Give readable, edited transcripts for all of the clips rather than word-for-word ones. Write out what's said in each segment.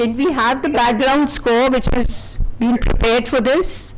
Can we have the background score which has been prepared for this?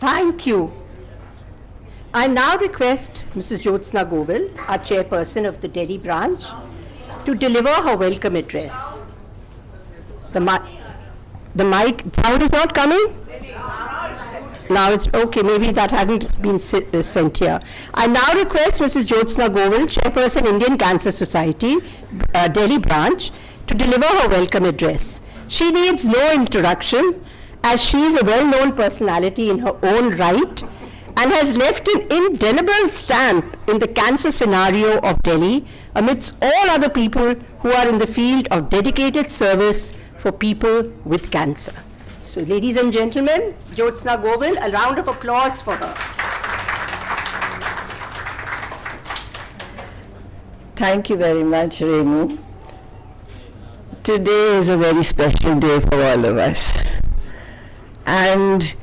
Thank you. I now request Mrs. Jyotsna Govil, our chairperson of the Delhi branch, to deliver her welcome address. The mic, sound is not coming? Now it's okay, maybe that hadn't been sent here. I now request Mrs. Jyotsna Govil, chairperson, Indian Cancer Society, Delhi branch, to deliver her welcome address. She needs no introduction, as she is a well-known personality in her own right and has left an indelible stamp in the cancer scenario of Delhi amidst all other people who are in the field of dedicated service for people with cancer. So, ladies and gentlemen, Jyotsna Govil, a round of applause for her. Thank you very much, Renu. Today is a very special day for all of us. And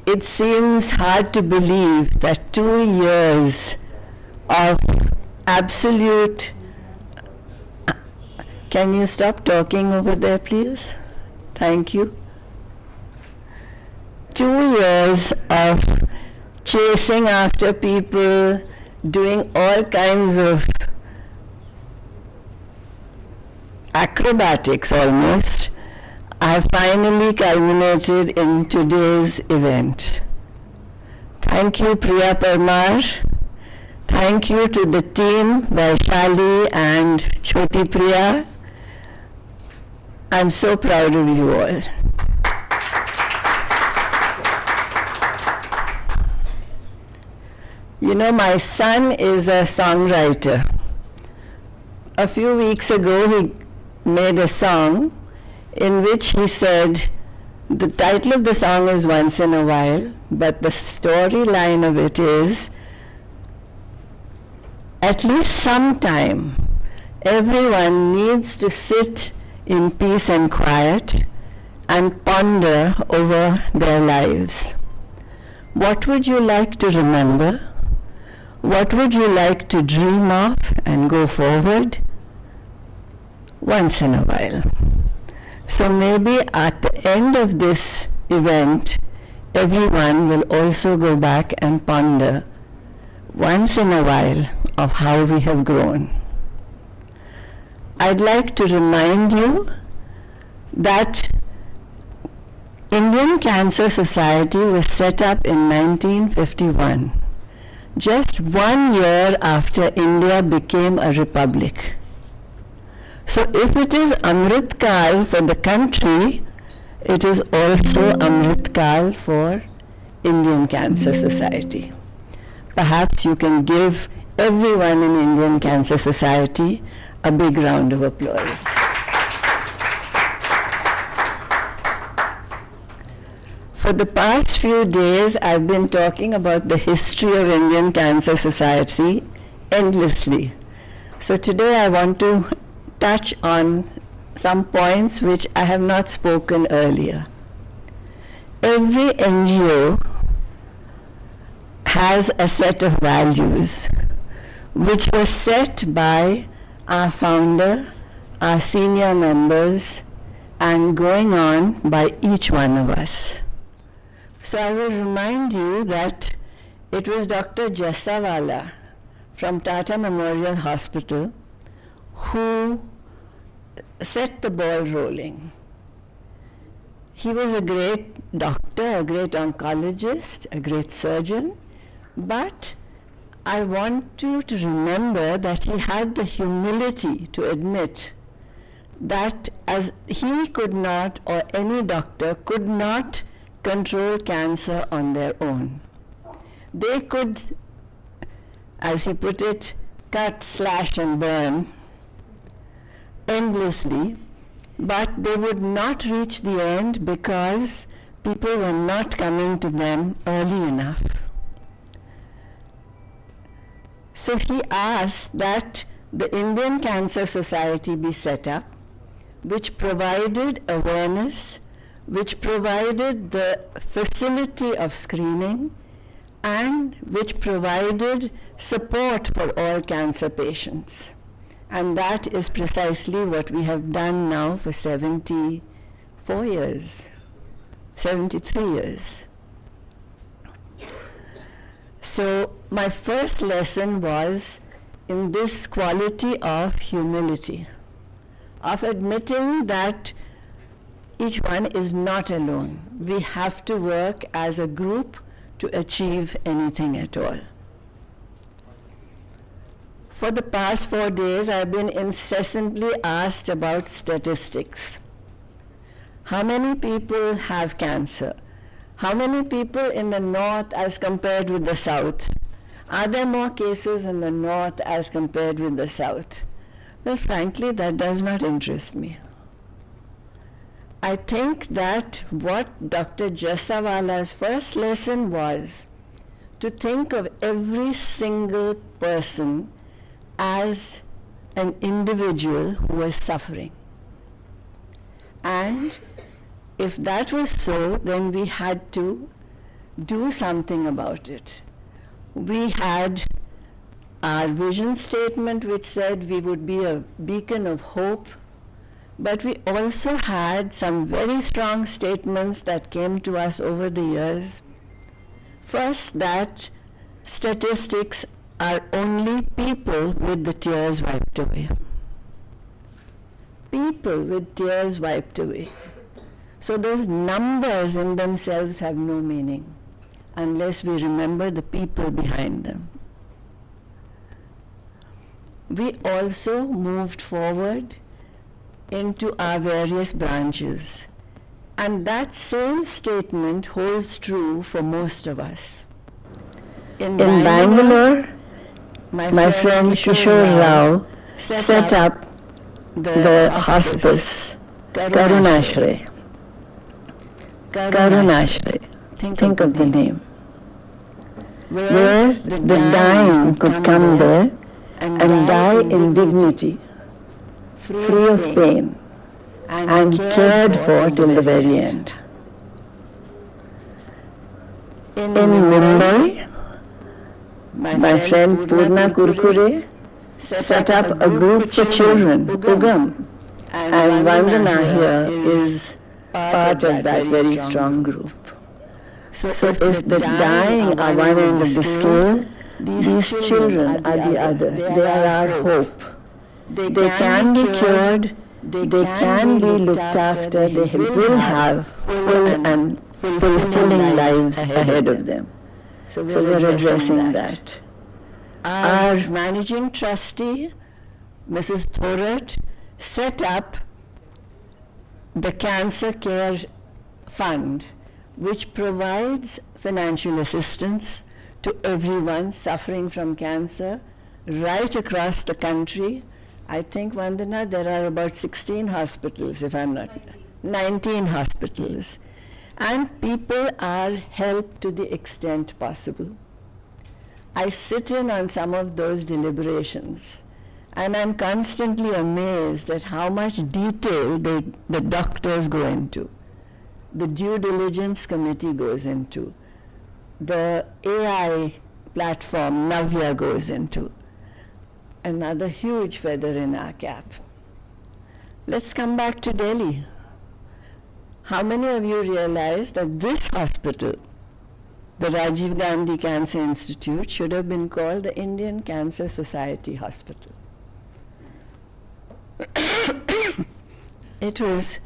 it seems hard to believe that 2 years of absolute... Can you stop talking over there, please? Thank you. 2 years of chasing after people, doing all kinds of acrobatics almost, have finally culminated in today's event. Thank you, Priya Parmar. Thank you to the team, Vaishali and Choti Priya. I'm so proud of you all. You know, my son is a songwriter. A few weeks ago, he made a song in which he said, the title of the song is Once in a While, but the storyline of it is, at least sometime, everyone needs to sit in peace and quiet and ponder over their lives. What would you like to remember? What would you like to dream of and go forward? Once in a while. So maybe at the end of this event, everyone will also go back and ponder once in a while of how we have grown. I'd like to remind you that Indian Cancer Society was set up in 1951, just 1 year after India became a republic. So if it is Amrit Kal for the country, it is also Amrit Kal for Indian Cancer Society. Perhaps you can give everyone in Indian Cancer Society a big round of applause. For the past few days, I've been talking about the history of Indian Cancer Society endlessly. So today I want to touch on some points which I have not spoken earlier. Every NGO has a set of values which were set by our founder, our senior members, and going on by each one of us. So I will remind you that it was Dr. Jassawala from Tata Memorial Hospital who set the ball rolling. He was a great doctor, a great oncologist, a great surgeon, but I want you to remember that he had the humility to admit that as he could not, or any doctor could not, control cancer on their own. They could, as he put it, cut, slash, and burn endlessly, but they would not reach the end because people were not coming to them early enough. So he asked that the Indian Cancer Society be set up, which provided awareness, which provided the facility of screening, and which provided support for all cancer patients. And that is precisely what we have done now for 74 years, 73 years. So my first lesson was in this quality of humility, of admitting that each one is not alone. We have to work as a group to achieve anything at all. For the past 4 days, I've been incessantly asked about statistics. How many people have cancer? How many people in the north as compared with the south? Are there more cases in the north as compared with the south? Well, frankly, that does not interest me. I think that what Dr. Jassawala's first lesson was to think of every single person as an individual who was suffering. And if that was so, then we had to do something about it. We had our vision statement which said we would be a beacon of hope, but we also had some very strong statements that came to us over the years. First, that statistics are only people with the tears wiped away. People with tears wiped away. So those numbers in themselves have no meaning unless we remember the people behind them. We also moved forward into our various branches, and that same statement holds true for most of us. In Bangalore, my friend Kishore Rao set up the hospice, Karunashray. Karunashray, think of the name, where the dying could come there and die in dignity, free of pain, and cared for till the very end. In Mumbai, my friend Purna Kurkure set up a group for children, Ugam, and Vandana here is part of that very strong group. So if the dying are one end of the scale, these children are the other. They are our hope. They can be cured, they can be looked after, they will have full and fulfilling lives ahead of them. So we're addressing that. Our managing trustee, Mrs. Thorat, set up the cancer care fund which provides financial assistance to everyone suffering from cancer right across the country. I think, Vandana, there are about 16 hospitals, if I'm not... 19 hospitals. And people are helped to the extent possible. I sit in on some of those deliberations, and I'm constantly amazed at how much detail the doctors go into, the due diligence committee goes into, the AI platform Navya goes into. Another huge feather in our cap. Let's come back to Delhi. How many of you realize that this hospital, the Rajiv Gandhi Cancer Institute, should have been called the Indian Cancer Society Hospital? It was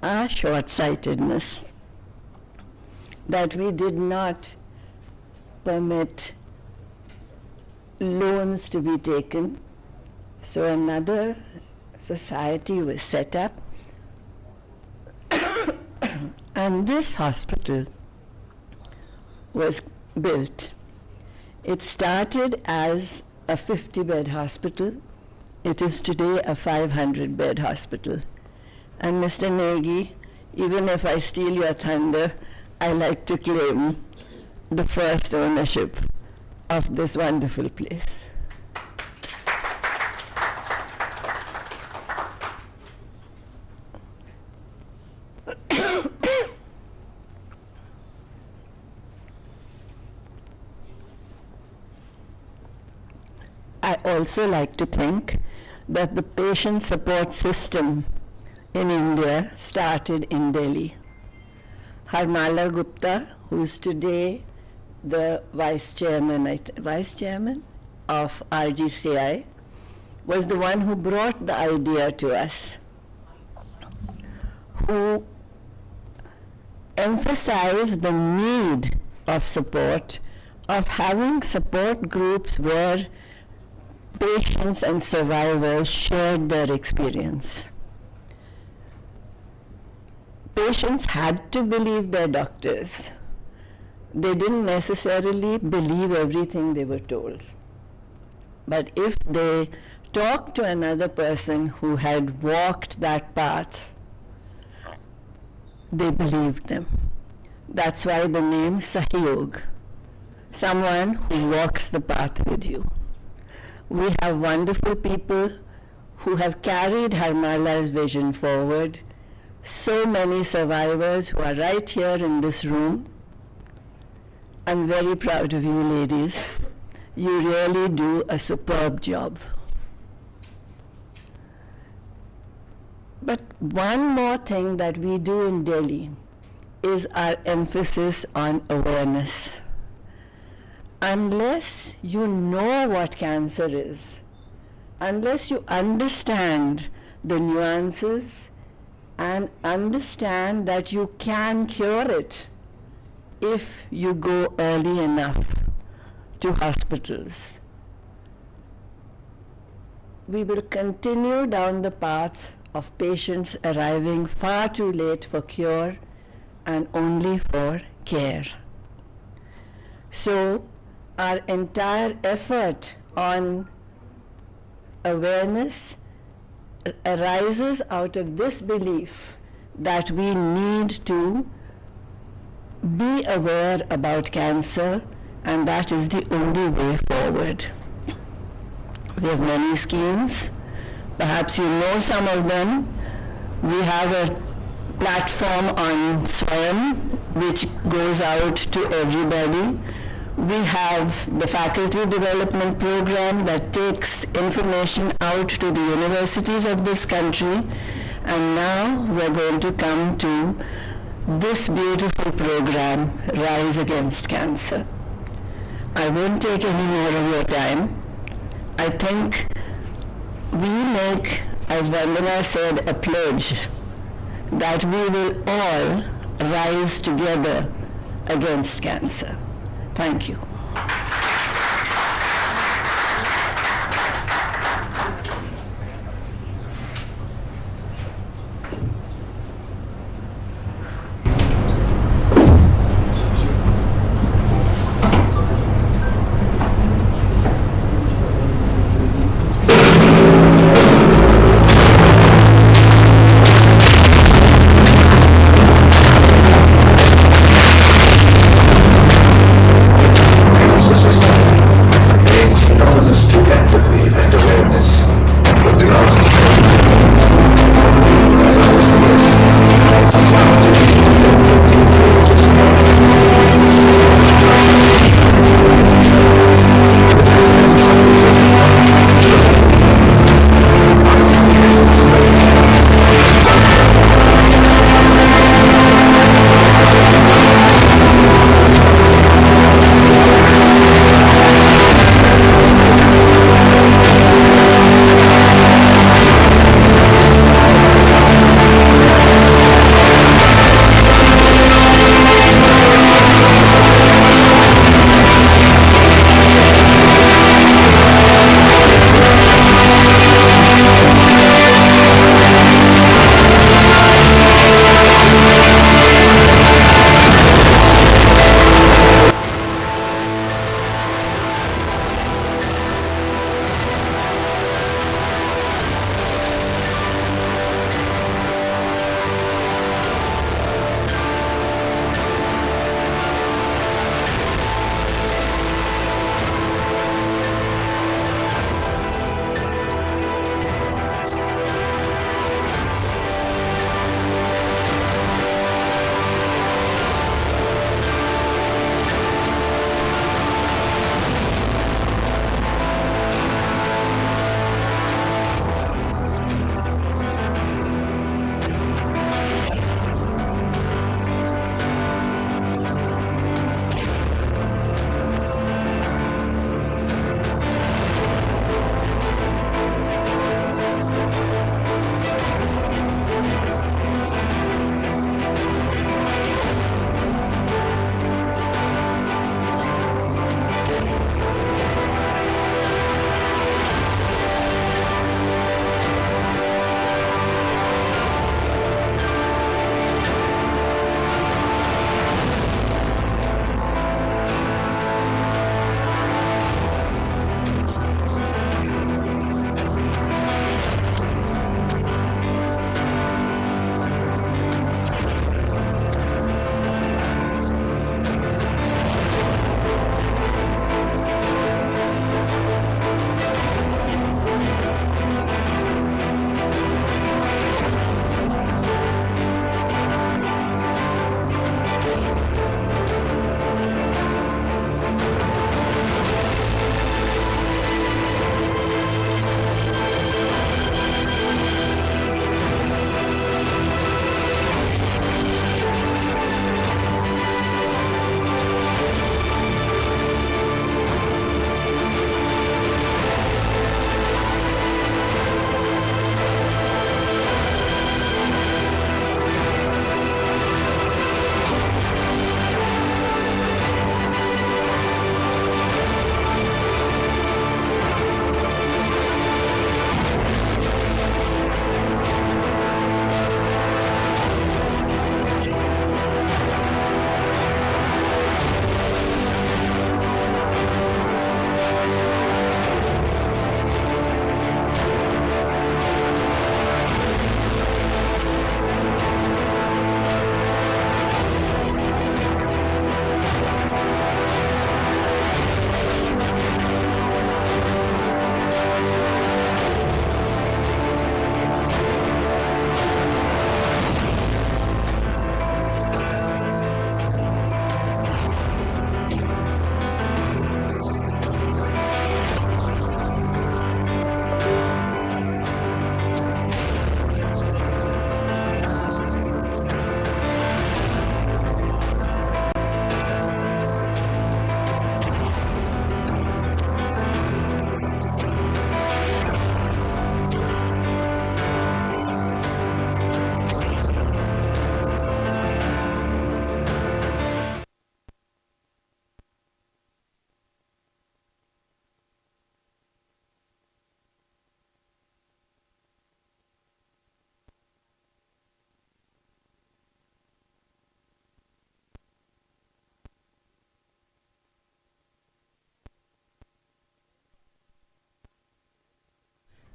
our short-sightedness that we did not permit loans to be taken. So another society was set up, and this hospital was built. It started as a 50-bed hospital. It is today a 500-bed hospital. And Mr. Negi, even if I steal your thunder, I like to claim the first ownership of this wonderful place. I also like to think that the patient support system in India started in Delhi. Harmala Gupta, who is today the vice chairman of RGCI, was the one who brought the idea to us, who emphasized the need of support, of having support groups where patients and survivors shared their experience. Patients had to believe their doctors. They didn't necessarily believe everything they were told. But if they talked to another person who had walked that path, they believed them. That's why the name Sahyog, someone who walks the path with you. We have wonderful people who have carried Harmala's vision forward. So many survivors who are right here in this room. I'm very proud of you, ladies. You really do a superb job. But one more thing that we do in Delhi is our emphasis on awareness. Unless you know what cancer is, unless you understand the nuances and understand that you can cure it if you go early enough to hospitals, we will continue down the path of patients arriving far too late for cure and only for care. So our entire effort on awareness arises out of this belief that we need to be aware about cancer, and that is the only way forward. We have many schemes. Perhaps you know some of them. We have a platform on Swayam which goes out to everybody. We have the faculty development program that takes information out to the universities of this country, and now we're going to come to this beautiful program, Rise Against Cancer. I won't take any more of your time. I think we make, as Vandana said, a pledge that we will all rise together against cancer. Thank you.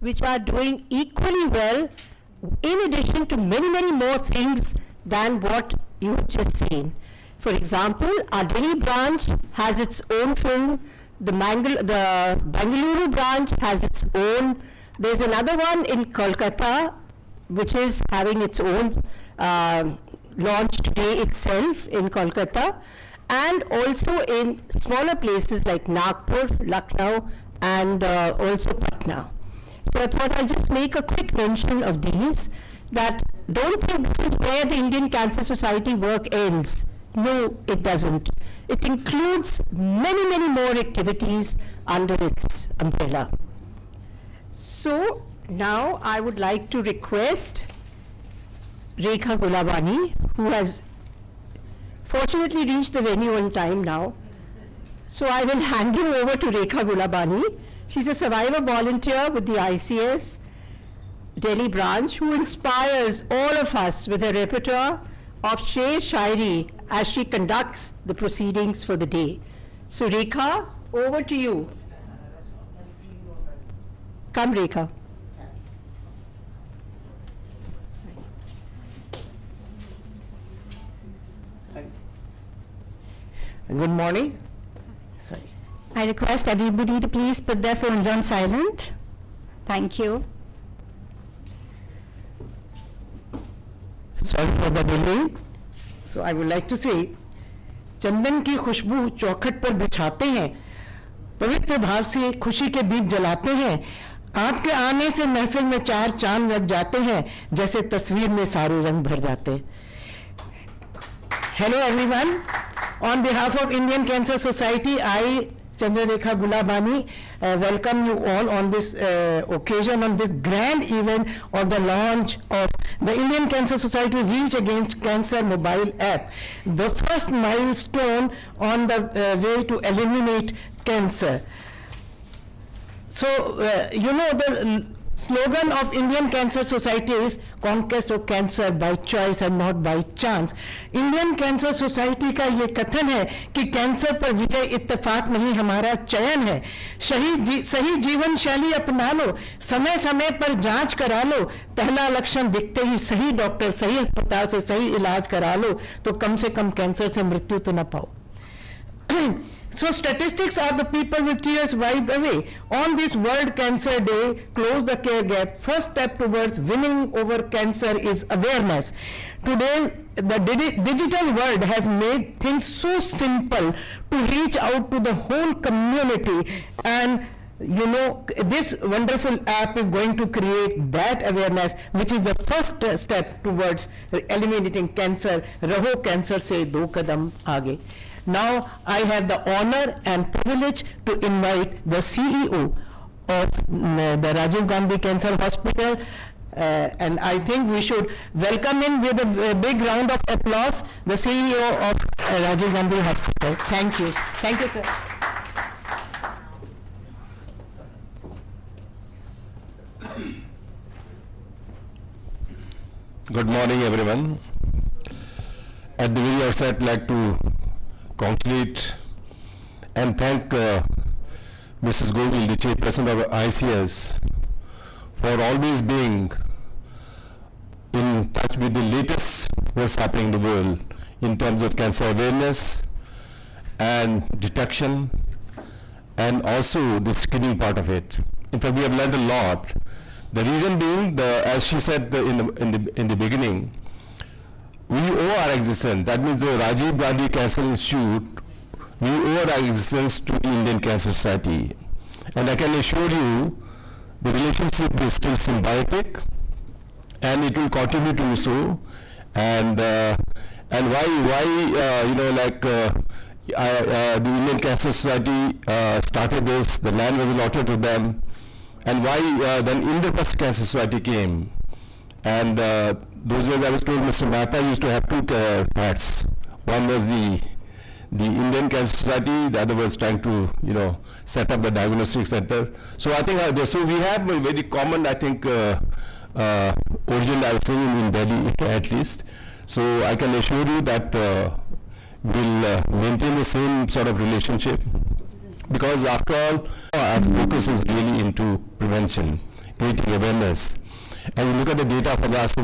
which are doing equally well, in addition to many, many more things than what you have just seen. For example, our Delhi branch has its own film, the Bangalore branch has its own, there's another one in Kolkata which is having its own launch today itself in Kolkata, and also in smaller places like Nagpur, Lucknow, and also Patna. So I thought I'll just make a quick mention of these, that don't think this is where the Indian Cancer Society work ends. No, it doesn't. It includes many, many more activities under its umbrella. So now I would like to request Rekha Gulabani, who has fortunately reached the venue on time now. So I will hand you over to Rekha Gulabani. She's a survivor volunteer with the ICS Delhi branch who inspires all of us with a repertoire of Sher Shairi as she conducts the proceedings for the day. So Rekha, over to you. Come Rekha. Good morning. I request everybody to please put their phones on silent. Thank you. Sorry for the delay. So I would like to say, चंदन की खुशबू चौखट पर बिछाते हैं, पवित्र भाव से खुशी के दीप जलाते हैं, आपके आने से महफिल में चार चांद लग जाते हैं, जैसे तस्वीर में सारे रंग भर जाते हैं. Hello everyone. On behalf of Indian Cancer Society, I, Chandrarekha Gulabani, welcome you all on this occasion, on this grand event of the launch of the Indian Cancer Society Reach Against Cancer mobile app, the first milestone on the way to eliminate cancer. So, you know, the slogan of Indian Cancer Society is conquest of cancer by choice and not by chance. Indian Cancer Society का ये कथन है कि cancer पर विजय इत्तेफाक नहीं, हमारा चयन है. सही जीवन शैली अपना लो, समय समय पर जांच करा लो, पहला लक्षण दिखते ही सही डॉक्टर, सही अस्पताल से सही इलाज करा लो, तो कम से कम कैंसर से मृत्यु तो न पाओ. So statistics are the people with tears wiped away. On this World Cancer Day, close the care gap. First step towards winning over cancer is awareness. Today, the digital world has made things so simple to reach out to the whole community, and you know, this wonderful app is going to create that awareness, which is the first step towards eliminating cancer. Raho cancer se do kadam aage. Now I have the honor and privilege to invite the CEO of the Rajiv Gandhi Cancer Hospital, and I think we should welcome him with a big round of applause, the CEO of Rajiv Gandhi Hospital. Thank you. Thank you, sir. Good morning, everyone. At the very outset, I'd like to congratulate and thank Mrs. Govil, the chairperson of ICS, for always being in touch with the latest what's happening in the world in terms of cancer awareness and detection, and also the screening part of it. In fact, we have learned a lot. The reason being, as she said in the beginning, we owe our existence. That means the Rajiv Gandhi Cancer Institute, we owe our existence to the Indian Cancer Society. And I can assure you, the relationship is still symbiotic, and it will continue to do so. And why you know, like the Indian Cancer Society started this, the land was allotted to them, and why then Indraprastha Cancer Society came. And those days I was told Mr. Mehta used to have two hats. One was the Indian Cancer Society, the other was trying to, you know, set up the diagnostic center. So I think so we have a very common, I think, origin, I would say, in Delhi at least. So I can assure you that we'll maintain the same sort of relationship, because after all, our focus is really into prevention. creating awareness. And you look at the data for the last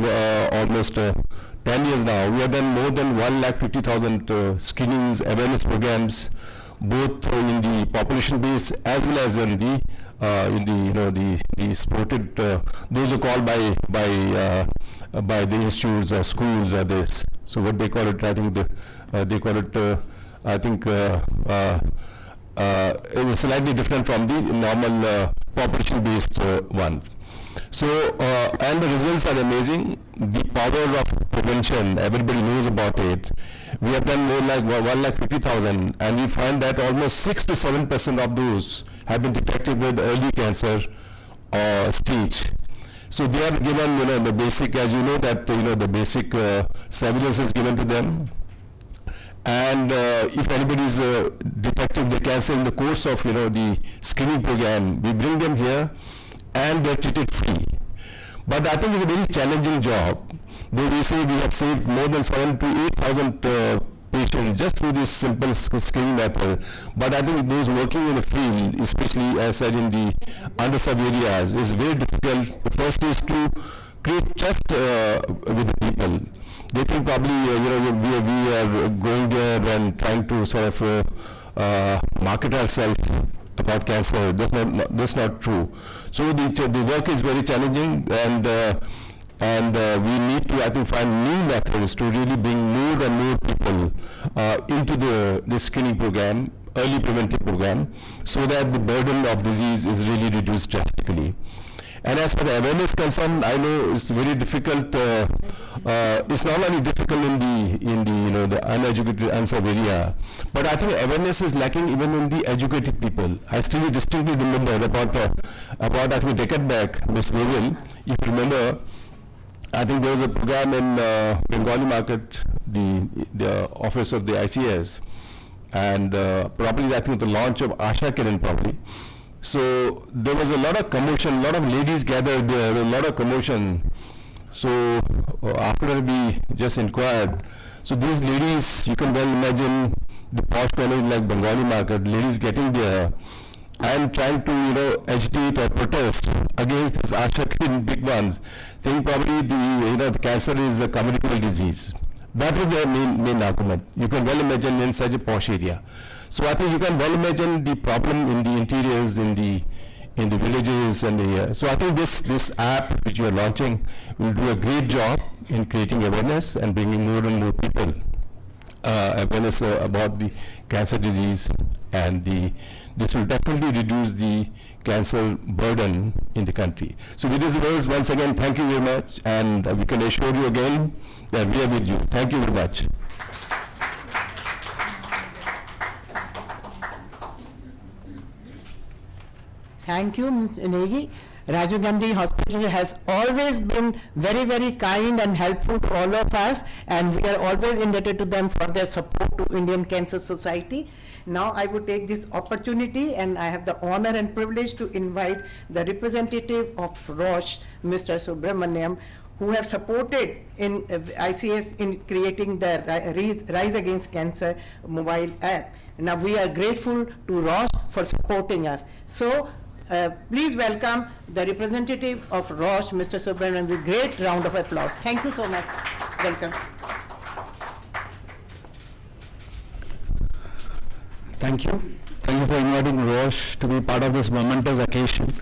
almost 10 years now, we have done more than 150,000 screenings, awareness programs, both in the population base as well as in the the supported those are called by the institutes or schools or this. So what they call it, I think they call it it was slightly different from the normal population based one. So, and the results are amazing. The power of prevention, everybody knows about it. We have done more like 150,000, and we find that almost 6 to 7% of those have been detected with early cancer stage. So they are given, the basic, as you know, that the basic surveillance is given to them. And if anybody is detecting the cancer in the course of the screening program, we bring them here and they're treated free. But I think it's a very challenging job. Though we say we have saved more than 7,000 to 8,000 patients just through this simple screening method. But I think those working in the field, especially as said in the underserved areas, is very difficult. The first is to create trust with the people. They think probably we are going there and trying to sort of market ourselves about cancer. That's not true. So the work is very challenging, and we need to, I think, find new methods to really bring more and more people into the screening program, early preventive program, so that the burden of disease is really reduced drastically. And as for the awareness concern, I know it's very difficult. It's not only difficult in the uneducated, unserved area, but I think awareness is lacking even in the educated people. I still distinctly remember about I think a decade back, Ms. Govil, if you remember, I think there was a program in Bengali market, the office of the ICS, and probably I think the launch of Asha Kiran probably. So there was a lot of commotion, a lot of ladies gathered there, a lot of commotion. So after we just inquired, so these ladies, you can well imagine the posh community like Bengali market, ladies getting there and trying to agitate or protest against this Asha Kiran big ones, think probably the cancer is a communicable disease. That is their main argument. You can well imagine in such a posh area. So I think you can well imagine the problem in the interiors, in the villages, and so I think this app which you are launching will do a great job in creating awareness and bringing more and more people awareness about the cancer disease, and this will definitely reduce the cancer burden in the country. So with these words, once again, thank you very much, and we can assure you again that we are with you. Thank you very much. Thank you, Ms. Negi. Rajiv Gandhi Hospital has always been very, very kind and helpful to all of us, and we are always indebted to them for their support to Indian Cancer Society. Now I would take this opportunity, and I have the honor and privilege to invite the representative of Roche, Mr. Subramaniam, who have supported in ICS in creating the Rise Against Cancer mobile app. Now we are grateful to Roche for supporting us. So please welcome the representative of Roche, Mr. Subramaniam, with a great round of applause. Thank you so much. Welcome. Thank you. Thank you for inviting Roche to be part of this momentous occasion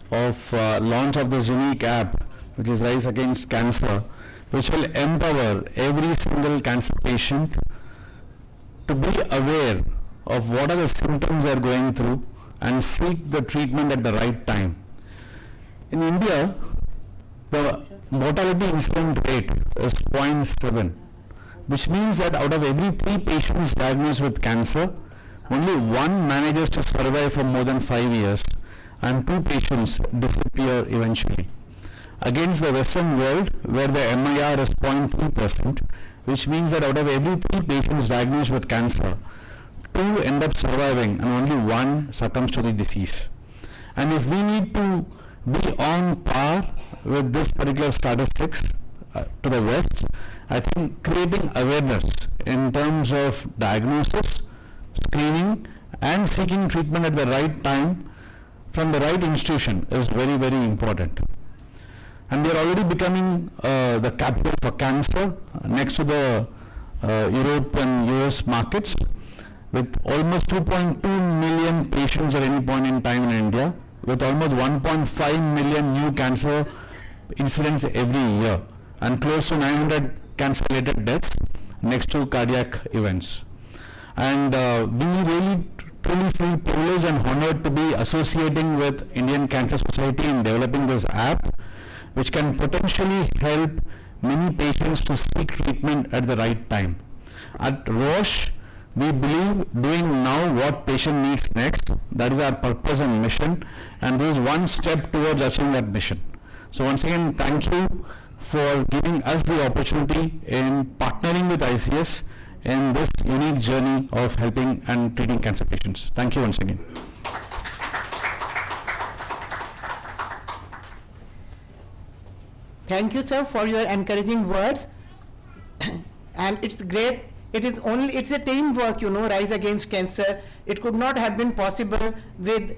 of launch of this unique app, which is Rise Against Cancer, which will empower every single cancer patient to be aware of what are the symptoms they are going through and seek the treatment at the right time. In India, the mortality incident rate is 0.7, which means that out of every 3 patients diagnosed with cancer, only 1 manages to survive for more than 5 years, and 2 patients disappear eventually. Against the Western world, where the MIR is 0.3%, which means that out of every 3 patients diagnosed with cancer, 2 end up surviving and only 1 succumbs to the disease. And if we need to be on par with this particular statistics to the West, I think creating awareness in terms of diagnosis, screening, and seeking treatment at the right time from the right institution is very, very important. And we are already becoming the capital for cancer next to the Europe and US markets, with almost 2.2 million patients at any point in time in India, with almost 1.5 million new cancer incidents every year, and close to 900 cancer-related deaths next to cardiac events. And we really truly feel privileged and honored to be associating with Indian Cancer Society in developing this app, which can potentially help many patients to seek treatment at the right time. At Roche, we believe doing now what patient needs next. That is our purpose and mission, and this is one step towards achieving that mission. So once again, thank you for giving us the opportunity in partnering with ICS in this unique journey of helping and treating cancer patients. Thank you once again. Thank you, sir, for your encouraging words. And it's great. It's a teamwork, Rise Against Cancer. It could not have been possible with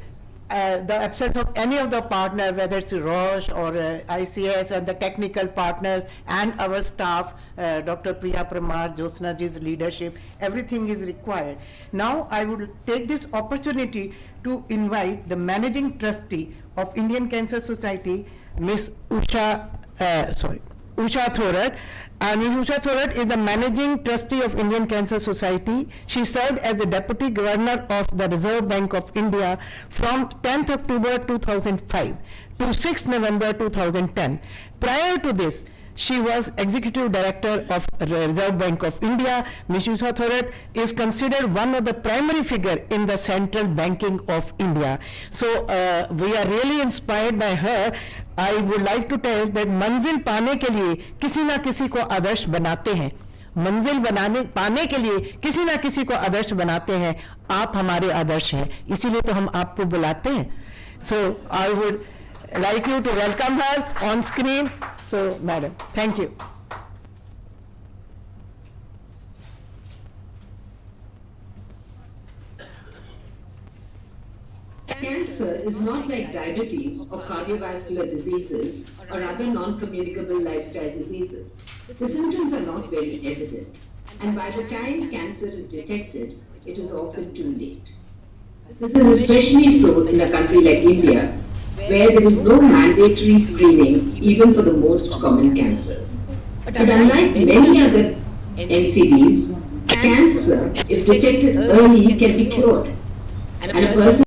the absence of any of the partners, whether it's Roche or ICS and the technical partners and our staff, Dr. Priya Pramar, Jyotsna ji's leadership. Everything is required. Now I would take this opportunity to invite the managing trustee of Indian Cancer Society, Ms. Usha Thorat. Ms. Usha Thorat is the managing trustee of Indian Cancer Society. She served as the deputy governor of the Reserve Bank of India from 10th October 2005 to 6th November 2010. Prior to this, she was executive director of Reserve Bank of India. Ms. Usha Thorat is considered one of the primary figure in the central banking of India. So we are really inspired by her. I would like to tell that मंजिल पाने के लिए किसी ना किसी को आदर्श बनाते हैं. मंजिल पाने के लिए किसी ना किसी को आदर्श बनाते हैं. आप हमारे आदर्श हैं, इसीलिए तो हम आपको बुलाते हैं. So I would like you to welcome her on screen. So, madam, thank you. Cancer is not like diabetes or cardiovascular diseases or other non-communicable lifestyle diseases. The symptoms are not very evident, and by the time cancer is detected, it is often too late. This is especially so in a country like India, where there is no mandatory screening even for the most common cancers. But unlike many other NCDs, cancer, if detected early, can be cured. And a person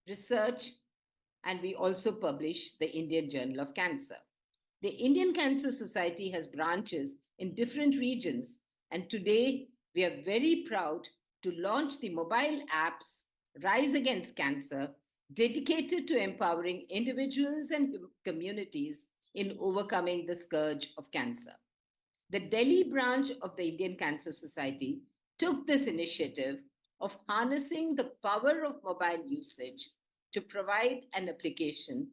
research, and we also publish the Indian Journal of Cancer. The Indian Cancer Society has branches in different regions, and today we are very proud to launch the mobile apps Rise Against Cancer, dedicated to empowering individuals and communities in overcoming the scourge of cancer. The Delhi branch of the Indian Cancer Society took this initiative of harnessing the power of mobile usage to provide an application,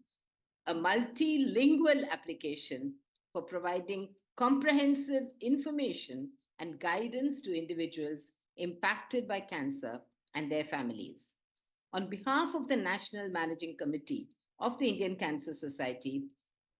a multilingual application for providing comprehensive information and guidance to individuals impacted by cancer and their families. On behalf of the National Managing Committee of the Indian Cancer Society,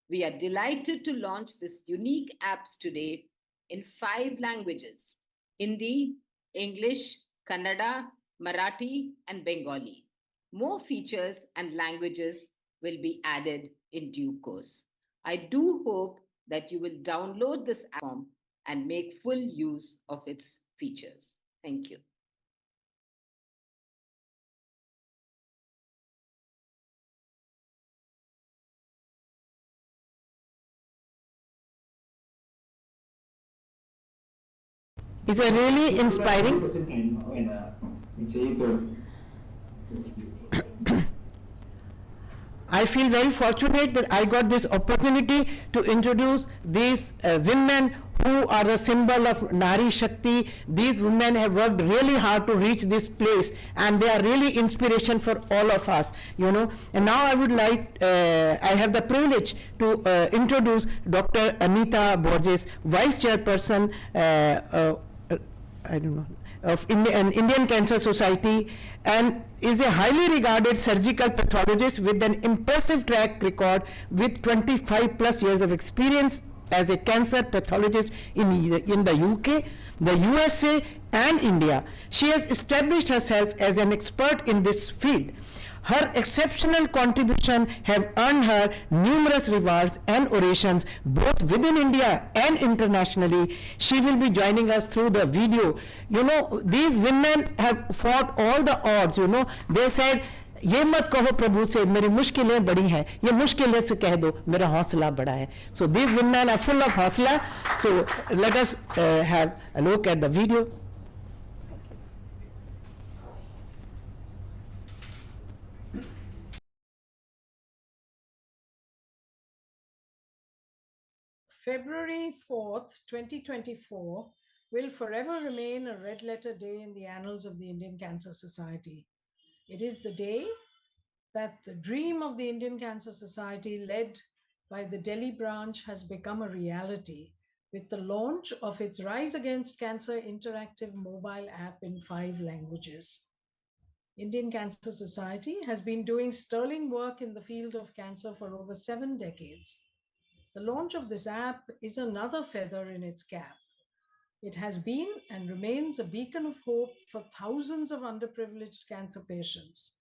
we are delighted to launch this unique apps today in 5 languages: Hindi, English, Kannada, Marathi, and Bengali. More features and languages will be added in due course. I do hope that you will download this app and make full use of its features. Thank you. It's a really inspiring. I feel very fortunate that I got this opportunity to introduce these women who are the symbol of Nari Shakti. These women have worked really hard to reach this place, and they are really inspiration for all of us, you know. And now I would like, I have the privilege to introduce Dr. Anita Borges, Vice Chairperson, I don't know, of Indian Cancer Society, and is a highly regarded surgical pathologist with an impressive track record with 25 plus years of experience as a cancer pathologist in the UK, the USA and India. She has established herself as an expert in this field. Her exceptional contribution have earned her numerous rewards and orations both within India and internationally. She will be joining us through the video. You know, these women have fought all the odds, you know. They said, ये मत कहो प्रभु से मेरी मुश्किलें बड़ी हैं, ये मुश्किलें से कह दो मेरा हौसला बड़ा है. So these women are full of हौसला. So let us have a look at the video. February 4th, 2024 will forever remain a red letter day in the annals of the Indian Cancer Society. It is the day that the dream of the Indian Cancer Society, led by the Delhi branch, has become a reality with the launch of its Rise Against Cancer interactive mobile app in 5 languages. Indian Cancer Society has been doing sterling work in the field of cancer for over 7 decades. The launch of this app is another feather in its cap. It has been and remains a beacon of hope for thousands of underprivileged cancer patients.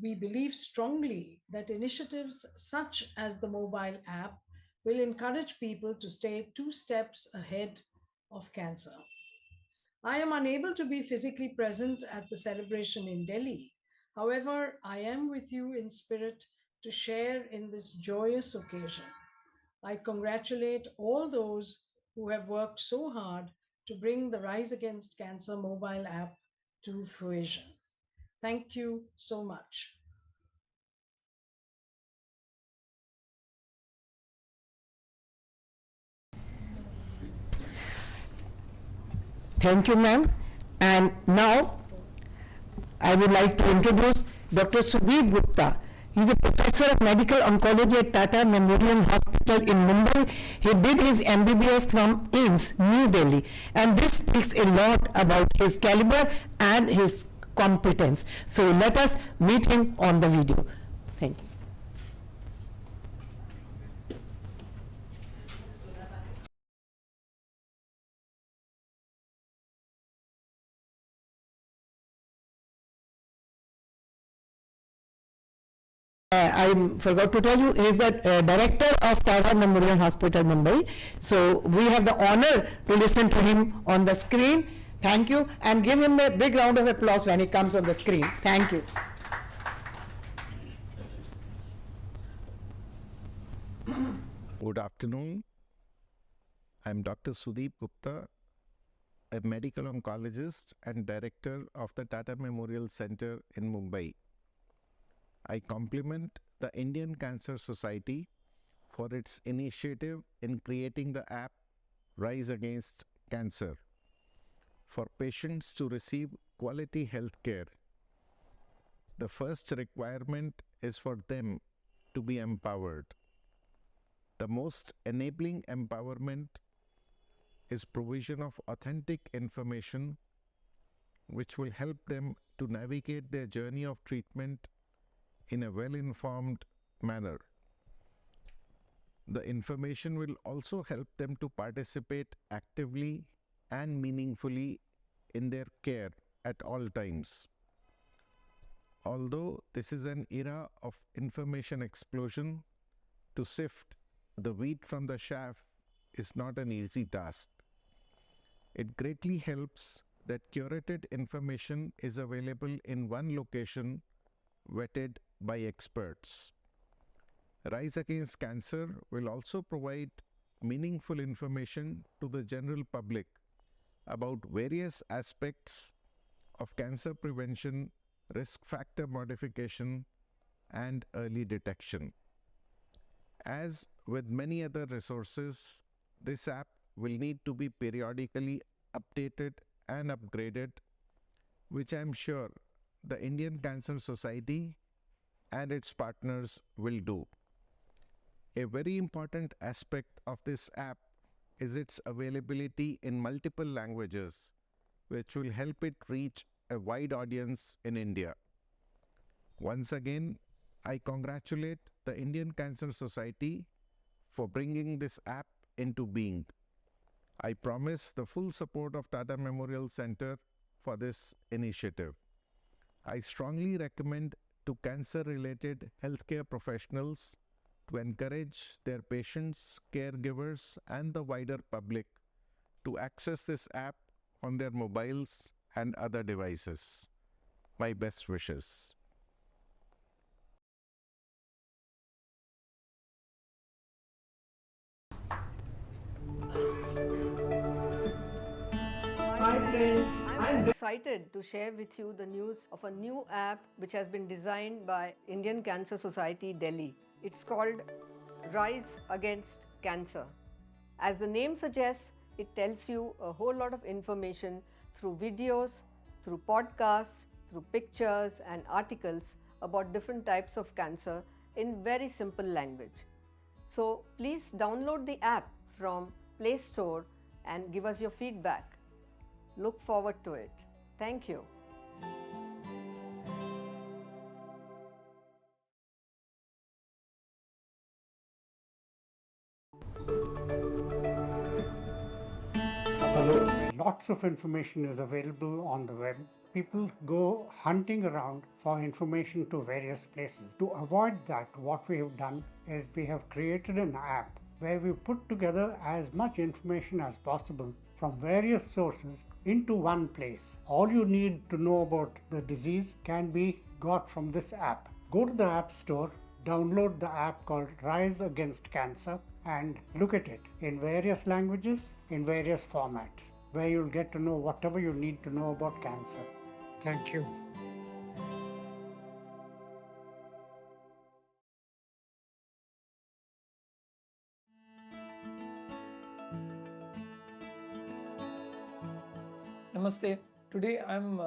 We believe strongly that initiatives such as the mobile app will encourage people to stay 2 steps ahead of cancer. I am unable to be physically present at the celebration in Delhi. However, I am with you in spirit to share in this joyous occasion. I congratulate all those who have worked so hard to bring the Rise Against Cancer mobile app to fruition. Thank you so much. Thank you, ma'am. And now I would like to introduce Dr. Sudeep Gupta. He is a professor of medical oncology at Tata Memorial Hospital in Mumbai. He did his MBBS from AIIMS, New Delhi. And this speaks a lot about his caliber and his competence. So let us meet him on the video. Thank you. I forgot to tell you, he is the director of Tata Memorial Hospital, Mumbai. So we have the honor to listen to him on the screen. Thank you, and give him a big round of applause when he comes on the screen. Thank you. Good afternoon. I'm Dr. Sudeep Gupta, a medical oncologist and director of the Tata Memorial Center in Mumbai. I compliment the Indian Cancer Society for its initiative in creating the app Rise Against Cancer for patients to receive quality health care. The first requirement is for them to be empowered. The most enabling empowerment is provision of authentic information which will help them to navigate their journey of treatment in a well-informed manner. The information will also help them to participate actively and meaningfully in their care at all times. Although this is an era of information explosion, to sift the wheat from the chaff is not an easy task. It greatly helps that curated information is available in one location, vetted by experts. Rise Against Cancer will also provide meaningful information to the general public about various aspects of cancer prevention, risk factor modification, and early detection. As with many other resources, this app will need to be periodically updated and upgraded, which I am sure the Indian Cancer Society and its partners will do. A very important aspect of this app is its availability in multiple languages, which will help it reach a wide audience in India. Once again, I congratulate the Indian Cancer Society for bringing this app into being. I promise the full support of Tata Memorial Centre for this initiative. I strongly recommend to cancer-related healthcare professionals to encourage their patients, caregivers, and the wider public to access this app on their mobiles and other devices. My best wishes. Hi friends, I'm excited to share with you the news of a new app which has been designed by Indian Cancer Society, Delhi. It's called Rise Against Cancer. As the name suggests, it tells you a whole lot of information through videos, through podcasts, through pictures and articles about different types of cancer in very simple language. So please download the app from Play Store and give us your feedback. Look forward to it. Thank you. Hello. Lots of information is available on the web. People go hunting around for information to various places. To avoid that, what we have done is we have created an app where we put together as much information as possible from various sources into one place. All you need to know about the disease can be got from this app. Go to the App Store, download the app called Rise Against Cancer and look at it in various languages, in various formats, where you'll get to know whatever you need to know about cancer. Thank you. Namaste. Today I'm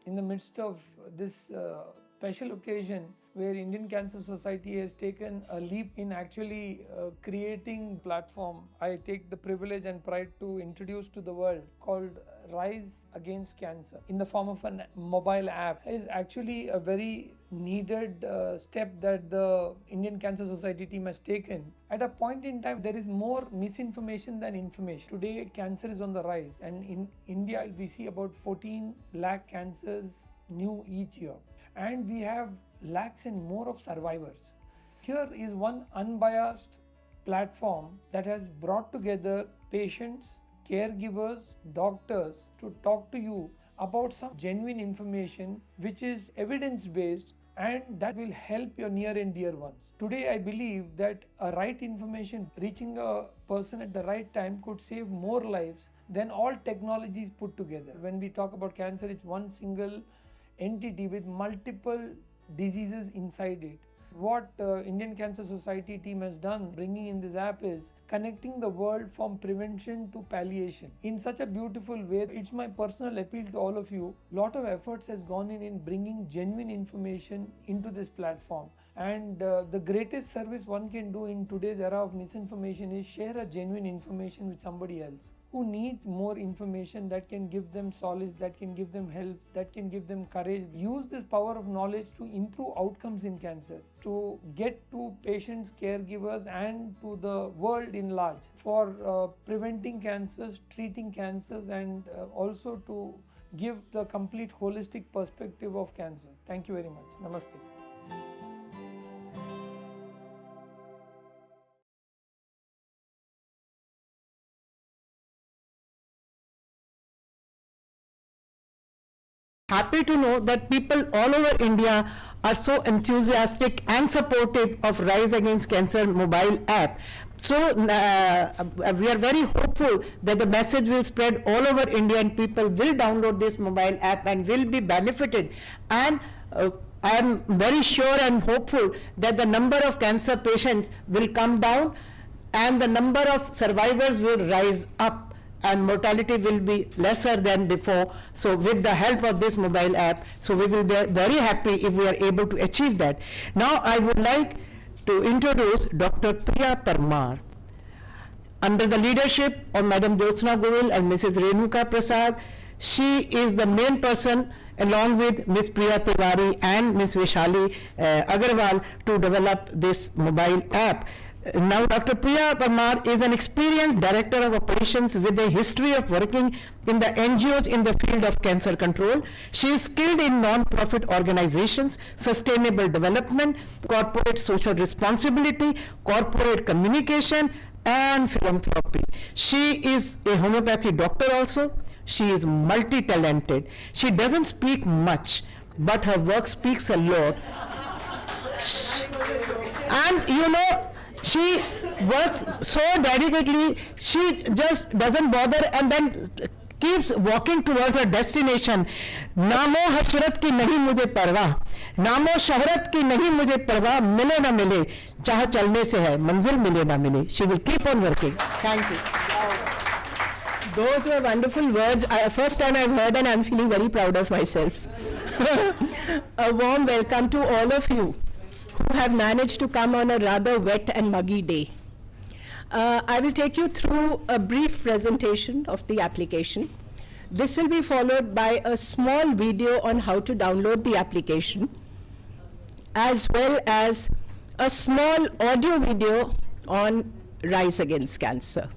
in the midst of this special occasion where Indian Cancer Society has taken a leap in actually creating a platform. I take the privilege and pride to introduce to the world called Rise Against Cancer in the form of a mobile app. It is actually a very needed step that the Indian Cancer Society team has taken. At a point in time, there is more misinformation than information. Today, cancer is on the rise, and in India, we see about 14 lakh cancers new each year, and we have lakhs and more of survivors. Here is one unbiased platform that has brought together patients, caregivers, doctors to talk to you about some genuine information which is evidence-based and that will help your near and dear ones. Today I believe that a right information reaching a person at the right time could save more lives than all technologies put together. When we talk about cancer, it's one single entity with multiple diseases inside it. What Indian Cancer Society team has done bringing in this app is connecting the world from prevention to palliation in such a beautiful way. It's my personal appeal to all of you. Lot of efforts has gone in bringing genuine information into this platform, and the greatest service one can do in today's era of misinformation is share a genuine information with somebody else who needs more information that can give them solace, that can give them help, that can give them courage. Use this power of knowledge to improve outcomes in cancer, to get to patients, caregivers and to the world in large for preventing cancers, treating cancers, and also to give the complete holistic perspective of cancer. Thank you very much. Namaste. happy to know that people all over India are so enthusiastic and supportive of Rise Against Cancer mobile app. So we are very hopeful that the message will spread all over India and people will download this mobile app and will be benefited. And I am very sure and hopeful that the number of cancer patients will come down and the number of survivors will rise up and mortality will be lesser than before. So with the help of this mobile app, so we will be very happy if we are able to achieve that. Now I would like to introduce Dr. Priya Parmar. Under the leadership of Madam Jyotsna Govil and Mrs. Renuka Prasad, she is the main person along with Ms. Priya Tiwari and Ms. Vishali Agarwal to develop this mobile app. Now, Dr. Priya Parmar is an experienced director of operations with a history of working in the NGOs in the field of cancer control. She is skilled in non-profit organizations, sustainable development, corporate social responsibility, corporate communication, and philanthropy. She is a homeopathy doctor also. She is multi-talented. She doesn't speak much, but her work speaks a lot. And you know, she works so dedicatedly, she just doesn't bother and then keeps walking towards her destination. नामो हसरत की नहीं मुझे परवाह, नामो शहरत की नहीं मुझे परवाह, मिले ना मिले, चाह चलने से है, मंजिल मिले ना मिले. She will keep on working. Thank you. Those were wonderful words. First time I've heard and I'm feeling very proud of myself. A warm welcome to all of you who have managed to come on a rather wet and muggy day. I will take you through a brief presentation of the application. This will be followed by a small video on how to download the application, as well as a small audio video on Rise Against Cancer.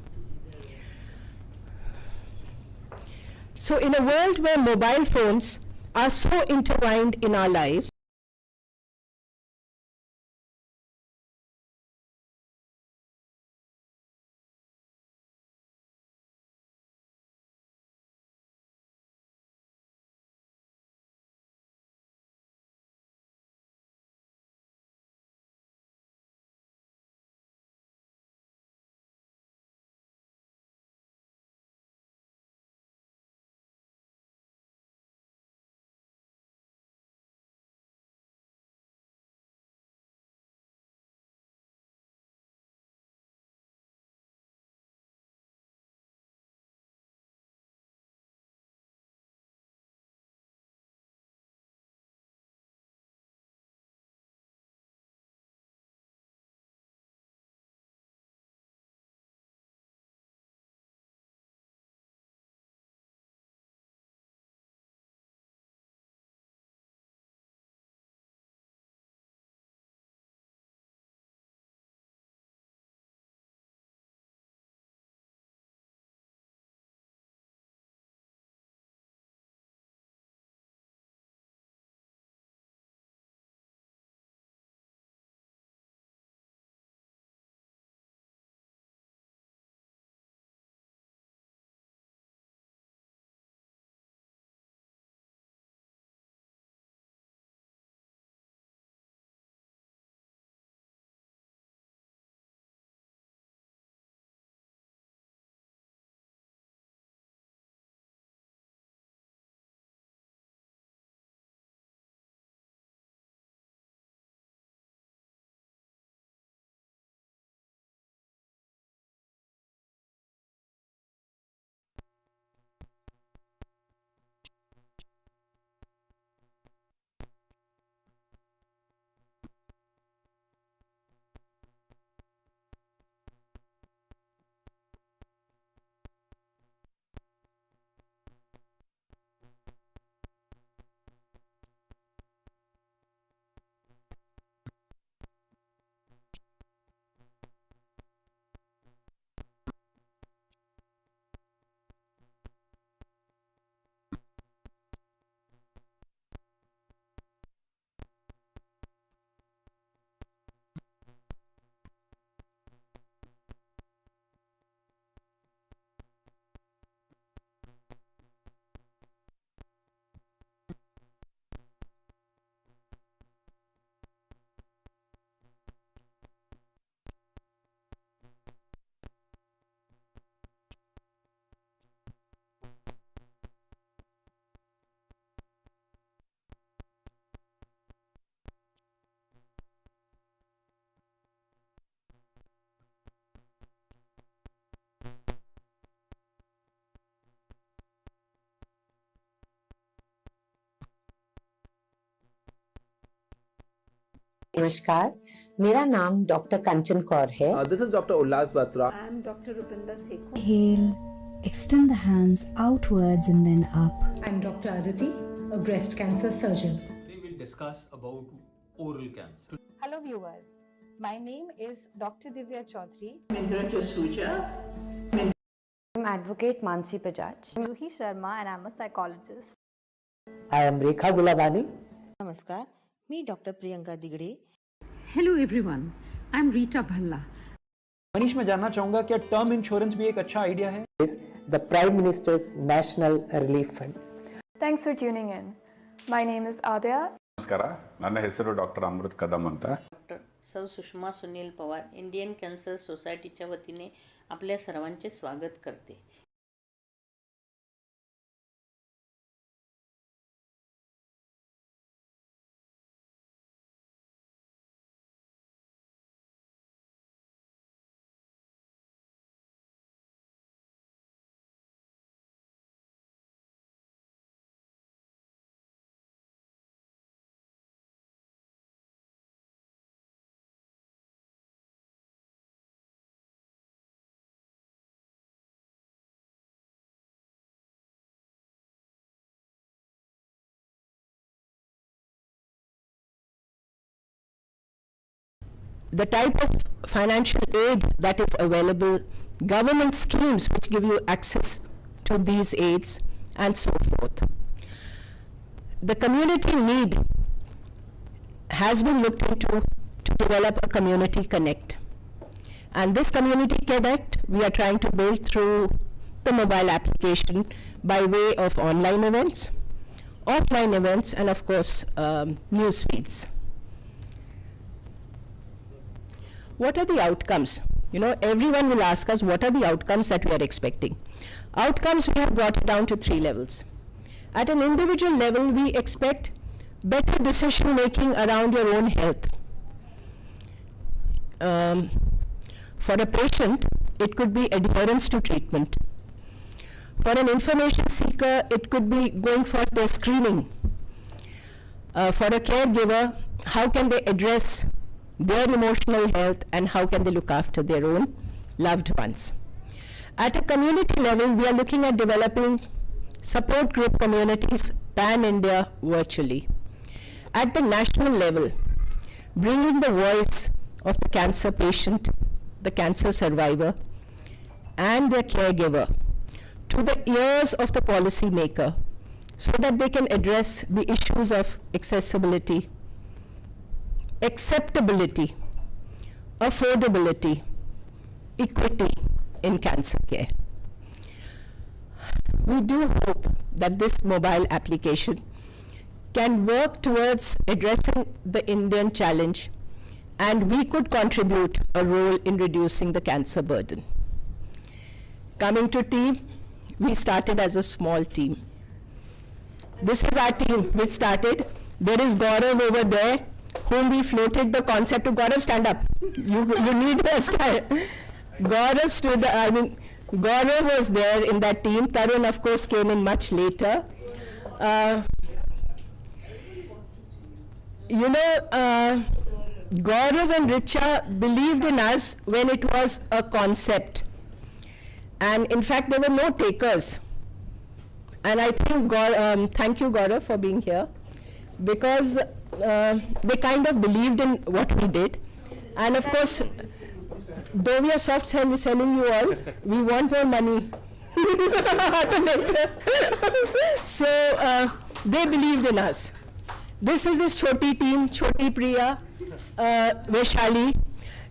So in a world where mobile phones are so intertwined in our lives, नमस्कार, मेरा नाम doctor कंचन कौर है। This is Dr. Ullas Batra. I am Dr. Rupinder Sekho. Inhale, extend the hands outwards and then up. I'm Dr. Aditi, a breast cancer surgeon. Today we'll discuss about oral cancer. Hello viewers, my name is Dr. Divya Chaudhary. Mindra Jasuja. I'm Advocate Mansi Bajaj. I'm Juhi Sharma and I'm a psychologist. I am Rekha Gulabani. नमस्कार, मी doctor Priyanka Digade. Hello everyone, I'm Rita Bhalla. Manish, मैं जानना चाहूंगा क्या term insurance भी एक अच्छा idea है? The Prime Minister's National Relief Fund. Thanks for tuning in. My name is Adya. ನಮಸ್ಕಾರ, ನನ್ನ ಹೆಸರು ಡಾಕ್ಟರ್ ಅಮೃತ್ ಕದಮ್ ಅಂತ. डॉक्टर सौ सुषमा सुनील पवार इंडियन कॅन्सर सोसायटीच्या वतीने आपल्या सर्वांचे स्वागत करते. The type of financial aid that is available, government schemes which give you access to these aids, and so forth. The community need has been looked into to develop a community connect. And this community connect we are trying to build through the mobile application by way of online events, offline events, and of course news feeds. What are the outcomes? You know, everyone will ask us what are the outcomes that we are expecting. Outcomes, we have brought it down to 3 levels. At an individual level, we expect better decision making around your own health. For a patient, it could be adherence to treatment. For an information seeker, it could be going for their screening. For a caregiver, how can they address their emotional health and how can they look after their own loved ones. At a community level, we are looking at developing support group communities pan-India virtually. At the national level, bringing the voice of the cancer patient, the cancer survivor, and their caregiver to the ears of the policy maker so that they can address the issues of accessibility, acceptability, affordability, equity in cancer care. We do hope that this mobile application can work towards addressing the Indian challenge, and we could contribute a role in reducing the cancer burden. Coming to team, we started as a small team. This is our team which started. There is Gaurav over there, whom we floated the concept to. Gaurav, stand up. You need a stand. Gaurav stood, Gaurav was there in that team. Tarun, of course, came in much later. Gaurav and Richa believed in us when it was a concept. And in fact, there were no takers. And I think, thank you, Gaurav, for being here, because they kind of believed in what we did. And of course, though we are soft selling you all, we want more money. So they believed in us. This is this Choti team, Choti Priya, Vaishali.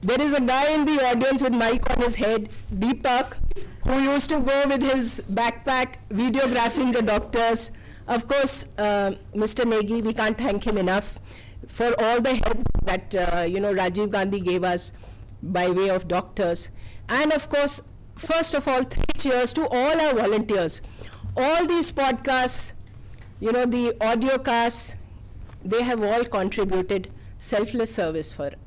There is a guy in the audience with mic on his head, Deepak, who used to go with his backpack videographing the doctors. Of course, Mr. Negi, we can't thank him enough for all the help that Rajiv Gandhi gave us by way of doctors. And of course, first of all, 3 cheers to all our volunteers. All these podcasts, the audio casts, they have all contributed selfless service for it.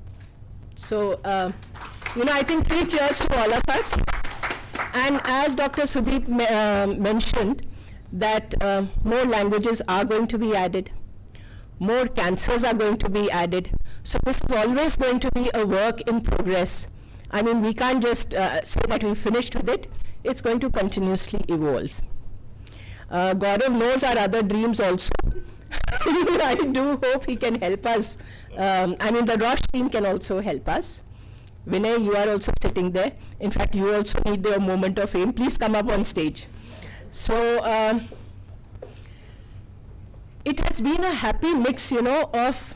So, I think 3 cheers to all of us. And as Dr. Sudeep mentioned, that more languages are going to be added, more cancers are going to be added. So this is always going to be a work in progress. I mean, we can't just say that we finished with it. It's going to continuously evolve. Gaurav knows our other dreams also. I do hope he can help us. I mean, the Roche team can also help us. Vinay, you are also sitting there. In fact, you also need the moment of fame. Please come up on stage. So, it has been a happy mix, you know, of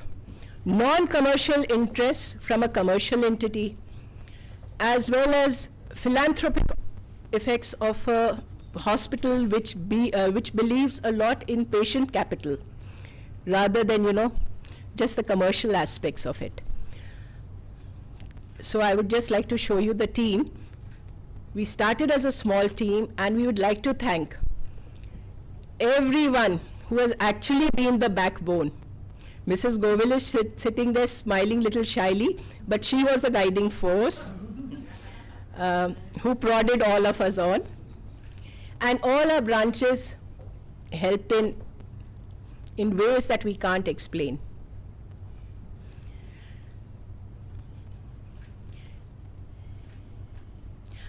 non-commercial interests from a commercial entity, as well as philanthropic effects of a hospital which believes a lot in patient capital, rather than, you know, just the commercial aspects of it. So I would just like to show you the team. We started as a small team, and we would like to thank everyone who has actually been the backbone. Mrs. Govil is sitting there smiling little shyly, but she was the guiding force who prodded all of us on. And all our branches helped in ways that we can't explain.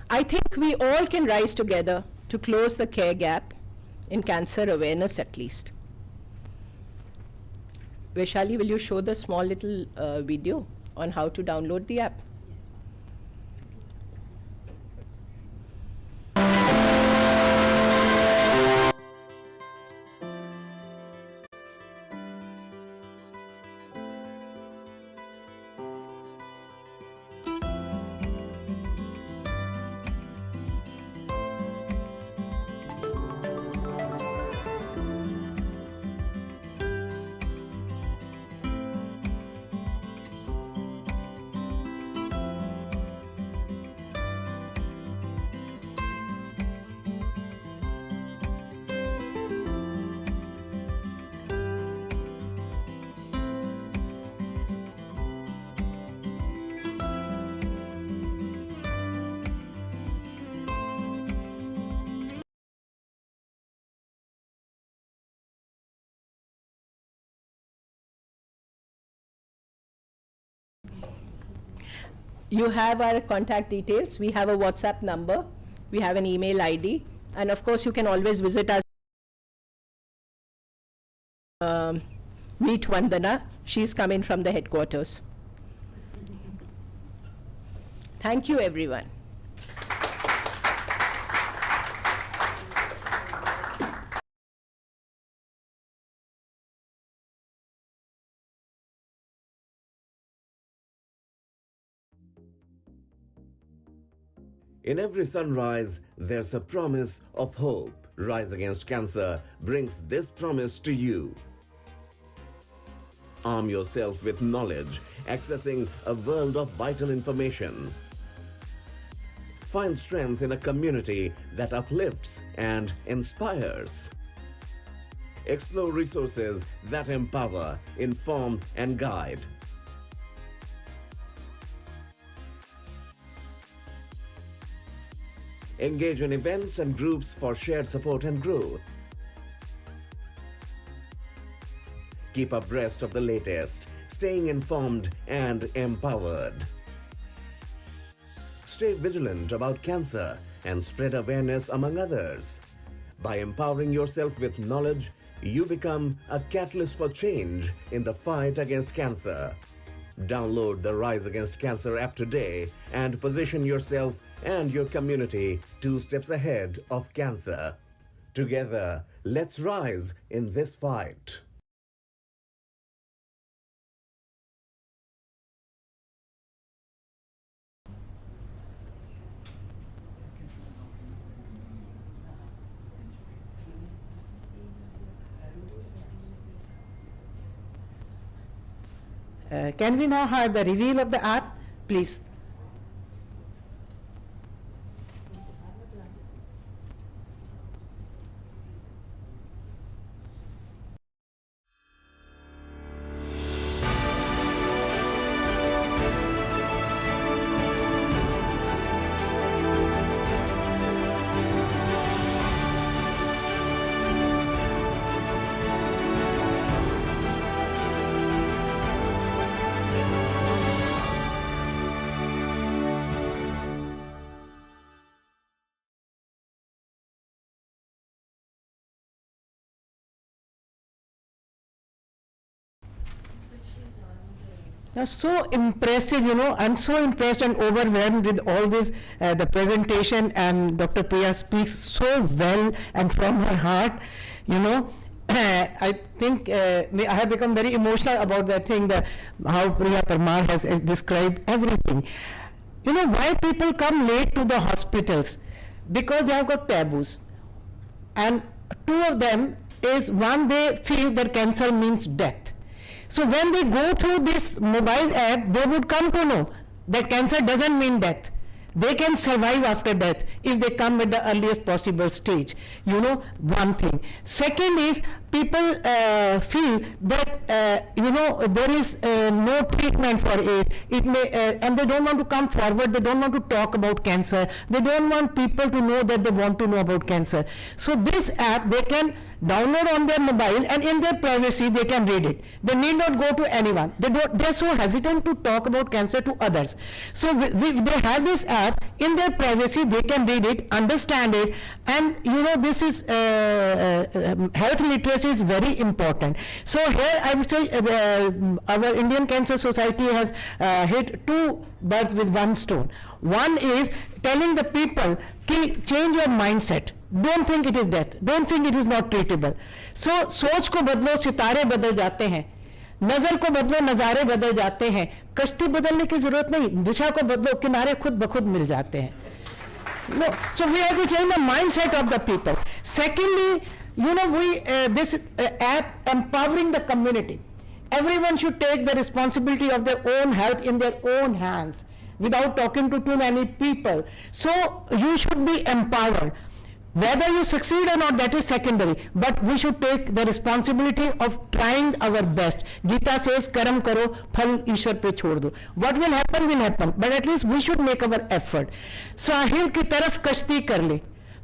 I think we all can rise together to close the care gap in cancer awareness, at least. Vaishali, will you show the small little video on how to download the app? You have our contact details. We have a WhatsApp number. We have an email ID. And of course, you can always visit us. Meet Vandana. She's coming from the headquarters. Thank you, everyone. In every sunrise, there's a promise of hope. Rise Against Cancer brings this promise to you. Arm yourself with knowledge, accessing a world of vital information. Find strength in a community that uplifts and inspires. Explore resources that empower, inform, and guide. Engage in events and groups for shared support and growth. Keep abreast of the latest, staying informed and empowered. Stay vigilant about cancer and spread awareness among others. By empowering yourself with knowledge, you become a catalyst for change in the fight against cancer. Download the Rise Against Cancer app today and position yourself and your community 2 steps ahead of cancer. Together, let's rise in this fight. Can we now have the reveal of the app, please? So impressive, I'm so impressed and overwhelmed with all this, the presentation, and Dr. Priya speaks so well and from her heart, I think I have become very emotional about that thing, how Priya Parmar has described everything. Why people come late to the hospitals? Because they have got taboos. And two of them is, one, they feel that cancer means death. So when they go through this mobile app, they would come to know that cancer doesn't mean death. They can survive after death if they come at the earliest possible stage. One thing. Second is, people feel that there is no treatment for it. And they don't want to come forward. They don't want to talk about cancer. They don't want people to know that they want to know about cancer. So this app they can download on their mobile, and in their privacy they can read it. They need not go to anyone. They're so hesitant to talk about cancer to others. So if they have this app, in their privacy they can read it, understand it, and this is health literacy is very important. So here I would say our Indian Cancer Society has hit two birds with one stone. One is telling the people, change your mindset. Don't think it is death. Don't think it is not treatable. So सोच को बदलो, सितारे बदल जाते हैं. नजर को बदलो, नजारे बदल जाते हैं. कश्ती बदलने की जरूरत नहीं, दिशा को बदलो, किनारे खुद ब खुद मिल जाते हैं. No, so we have to change the mindset of the people. Secondly, this app empowering the community. Everyone should take the responsibility of their own health in their own hands without talking to too many people. So you should be empowered. Whether you succeed or not, that is secondary, but we should take the responsibility of trying our best. Gita says, karam karo, phal Ishwar pe chhod do. What will happen, but at least we should make our effort. साहिल की तरफ कश्ती कर ले,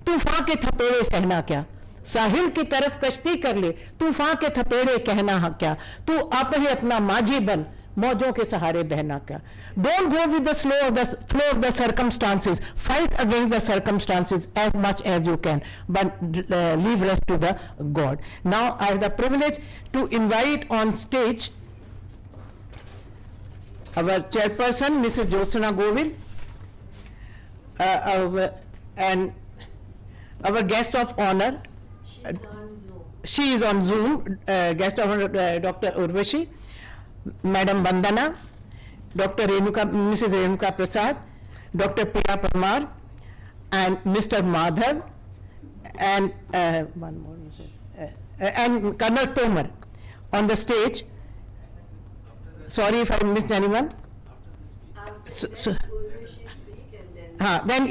तूफान के थपेड़े सहना क्या. साहिल की तरफ कश्ती कर ले, तूफान के थपेड़े कहना क्या. तू आप ही अपना माझी बन, मौजों के सहारे बहना क्या. Don't go with the flow of the circumstances. Fight against the circumstances as much as you can, but leave rest to the God. Now I have the privilege to invite on stage our chairperson, Mrs. Jyotsna Govil, and our guest of honor. She is on Zoom. Guest of honor, Dr. Urvashi, Madam Bandana, Dr. Mrs. Renuka Prasad, Dr. Priya Parmar, and Mr. Madhav, and one more, and Colonel Tomar on the stage. Sorry if I missed anyone. Then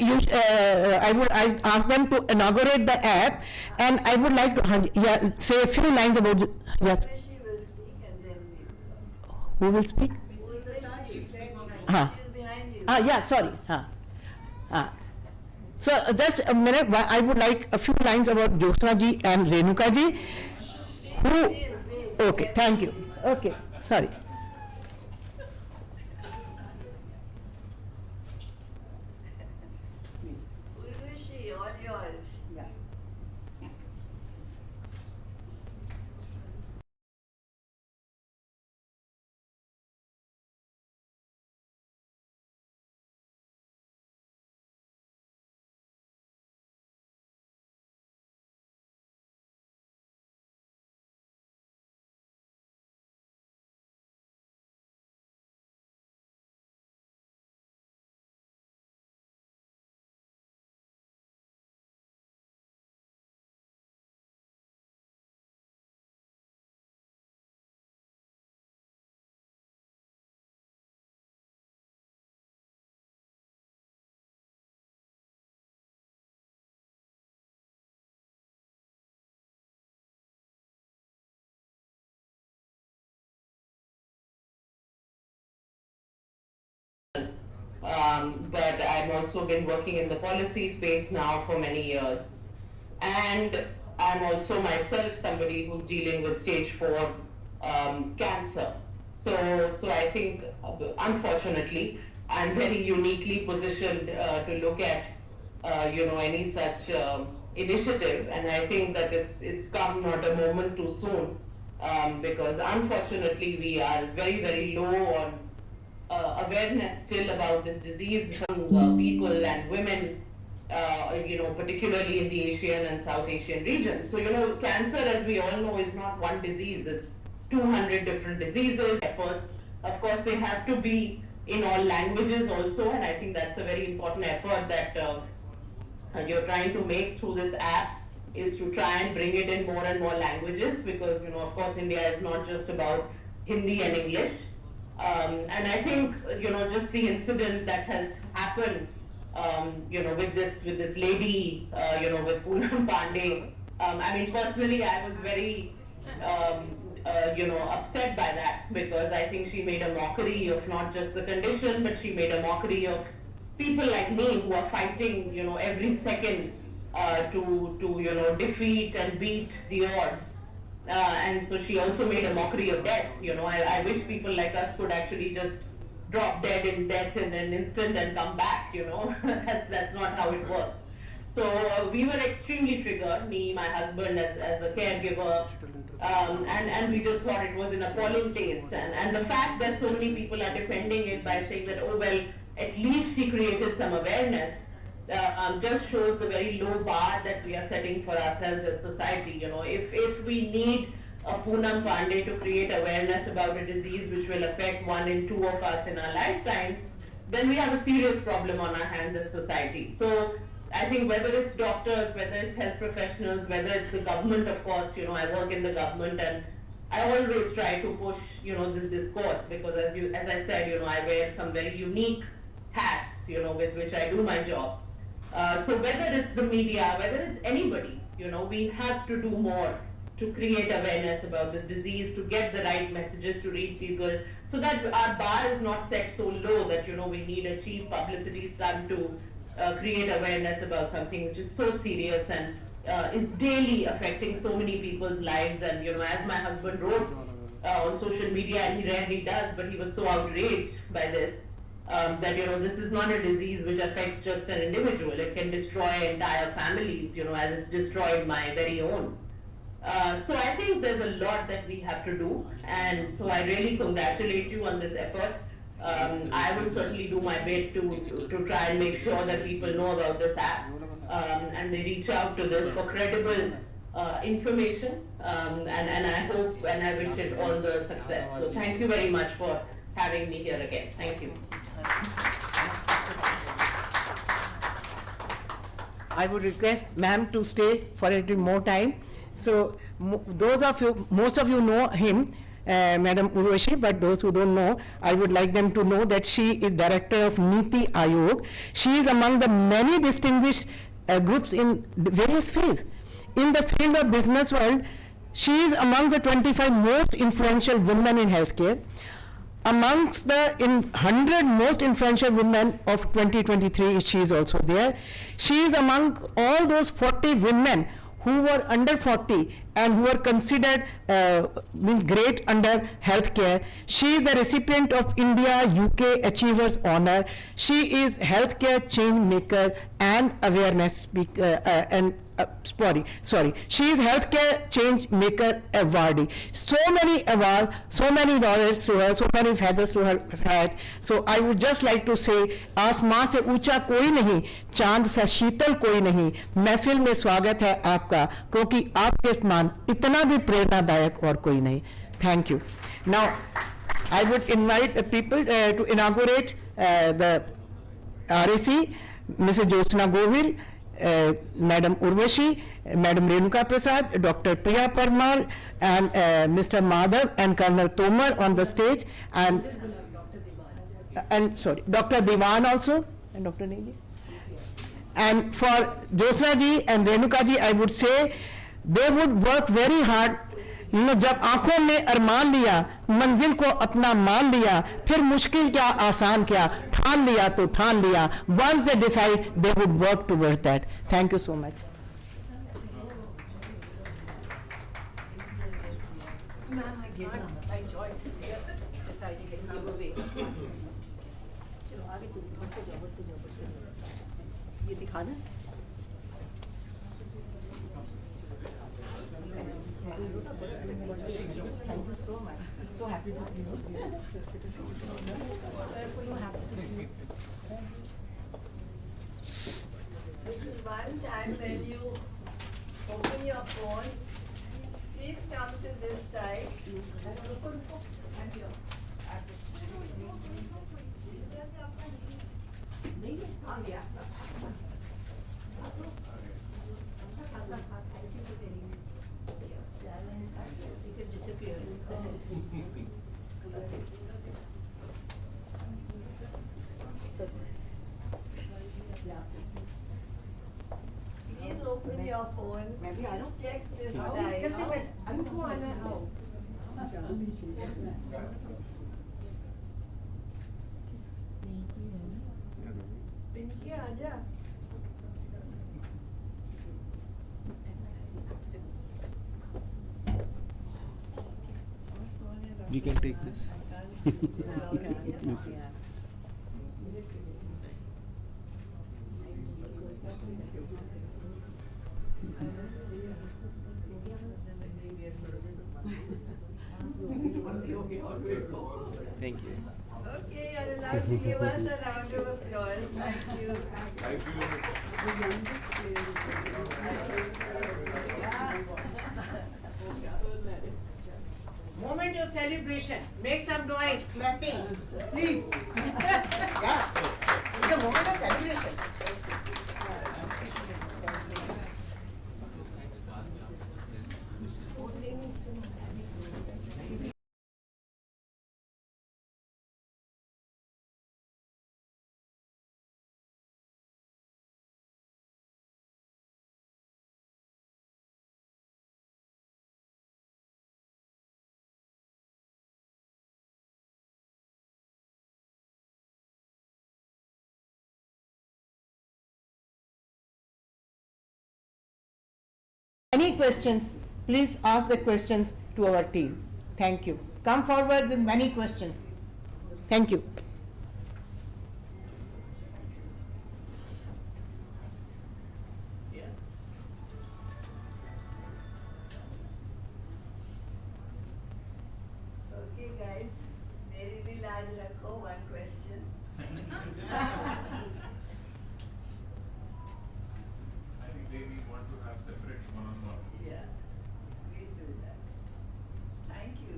I ask them to inaugurate the app, and I would like to say a few lines about. Yes. Who will speak? Sorry. So just a minute, I would like a few lines about Jyotsna ji and Renuka ji. Okay, thank you. Okay, sorry. But I've also been working in the policy space now for many years. And I'm also myself somebody who's dealing with stage 4 cancer. So I think, unfortunately, I'm very uniquely positioned to look at, any such initiative. And I think that it's come not a moment too soon, because unfortunately we are very, very low on awareness still about this disease among people and women, particularly in the Asian and South Asian regions. So, cancer, as we all know, is not one disease. It's 200 different diseases. Efforts, of course, they have to be in all languages also, and I think that's a very important effort that you're trying to make through this app, is to try and bring it in more and more languages, because, of course, India is not just about Hindi and English. And I think, just the incident that has happened, with this lady, with Poonam Pandey, I mean, personally, I was very, upset by that, because I think she made a mockery of not just the condition, but she made a mockery of people like me who are fighting, every second to defeat and beat the odds. And so she also made a mockery of death. I wish people like us could actually just drop dead in death in an instant and come back. That's not how it works. So we were extremely triggered, me, my husband as a caregiver, and we just thought it was an appalling taste. And the fact that so many people are defending it by saying that, oh well, at least she created some awareness, just shows the very low bar that we are setting for ourselves as society. If we need a Poonam Pandey to create awareness about a disease which will affect 1 in 2 of us in our lifetimes, then we have a serious problem on our hands as society. So I think whether it's doctors, whether it's health professionals, whether it's the government, of course, I work in the government, and I always try to push, this discourse, because as I said, I wear some very unique hats, with which I do my job. So whether it's the media, whether it's anybody, we have to do more to create awareness about this disease, to get the right messages to reach people, so that our bar is not set so low that, we need a cheap publicity stunt to create awareness about something which is so serious and is daily affecting so many people's lives. And, as my husband wrote on social media, and he rarely does, but he was so outraged by this, that, this is not a disease which affects just an individual. It can destroy entire families, as it's destroyed my very own. So I think there's a lot that we have to do, and so I really congratulate you on this effort. I will certainly do my bit to try and make sure that people know about this app, and they reach out to this for credible information, and I hope and I wish it all the success. So thank you very much for having me here again. Thank you. I would request ma'am to stay for a little more time. So most of you know him, Madam Urvashi, but those who don't know, I would like them to know that she is director of Niti Aayog. She is among the many distinguished groups in various fields. In the field of business world, she is among the 25 most influential women in healthcare. Amongst the 100 most influential women of 2023, she is also there. She is among all those 40 women who were under 40 and who were considered great under healthcare. She is the recipient of India UK Achievers Honor. She is healthcare change maker and awareness speaker She is healthcare change maker awardee. So many awards, so many laurels to her, so many feathers to her hat. So I would just like to say, आसमां से ऊंचा कोई नहीं, चांद सा शीतल कोई नहीं. महफिल में स्वागत है आपका, क्योंकि आपके समान इतना भी प्रेरणादायक और कोई नहीं. Thank you. Now, I would invite people to inaugurate the RAC, Mrs. Jyotsna Govil, Madam Urvashi, Madam Renuka Prasad, Dr. Priya Parmar, and Mr. Madhav and Colonel Tomar on the stage, and Dr. Diwan also, and Dr. Negi. And for Jyotsna ji and Renuka ji, I would say they would work very hard. जब आंखों में अरमान लिया, मंजिल को अपना मान लिया, फिर मुश्किल क्या आसान क्या, ठान लिया तो ठान लिया. Once they decide, they would work towards that. Thank you so much. Ma'am, I enjoyed just deciding to give away. चलो आगे बढ़ते जाओ. ये दिखा दें. Thank you so much. So happy to see you. Good to see you. This is one time when you open your phone. Please come to this side. Please open your phones. Please check this side. Pinky, आजा. We can take this. Yes. Thank you. Okay, you're allowed to give us a round of applause. Thank you. Thank Moment of celebration. Make some noise, clapping, please. Yeah, it's a moment of celebration. Any questions, please ask the questions to our team. Thank you. Come forward with many questions. Thank you. Okay, guys. Meri bhi laaj rakho. One question. Yeah, we do that. Thank you.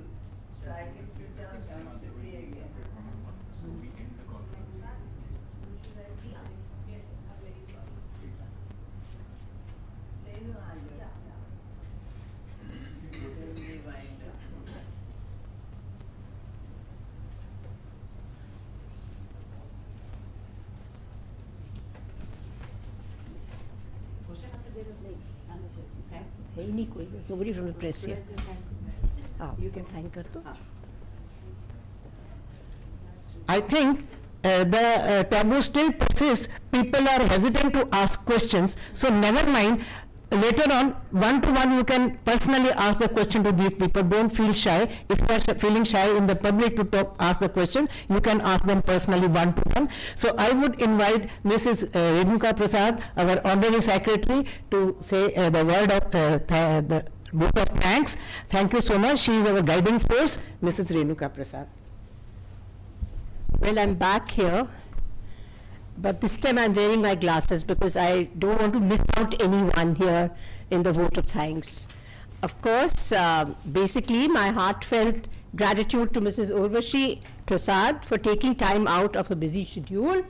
So I can sit down comfortably again. So we end the conference. Should I be honest? Yes, I'm very sorry. Renu, are you? Then we wind up. है ही नहीं कोई, nobody from the press here. You can thank her too. I think the taboo still persists. People are hesitant to ask questions. So never mind. Later on, one-to-one, you can personally ask the question to these people. Don't feel shy. If you are feeling shy in the public to ask the question, you can ask them personally one-to-one. So I would invite Mrs. Renuka Prasad, our Honorary Secretary, to say the word of the vote of thanks. Thank you so much. She is our guiding force, Mrs. Renuka Prasad. Well, I'm back here, but this time I'm wearing my glasses because I don't want to miss out anyone here in the vote of thanks. Of course, basically my heartfelt gratitude to Mrs. Urvashi Prasad for taking time out of a busy schedule,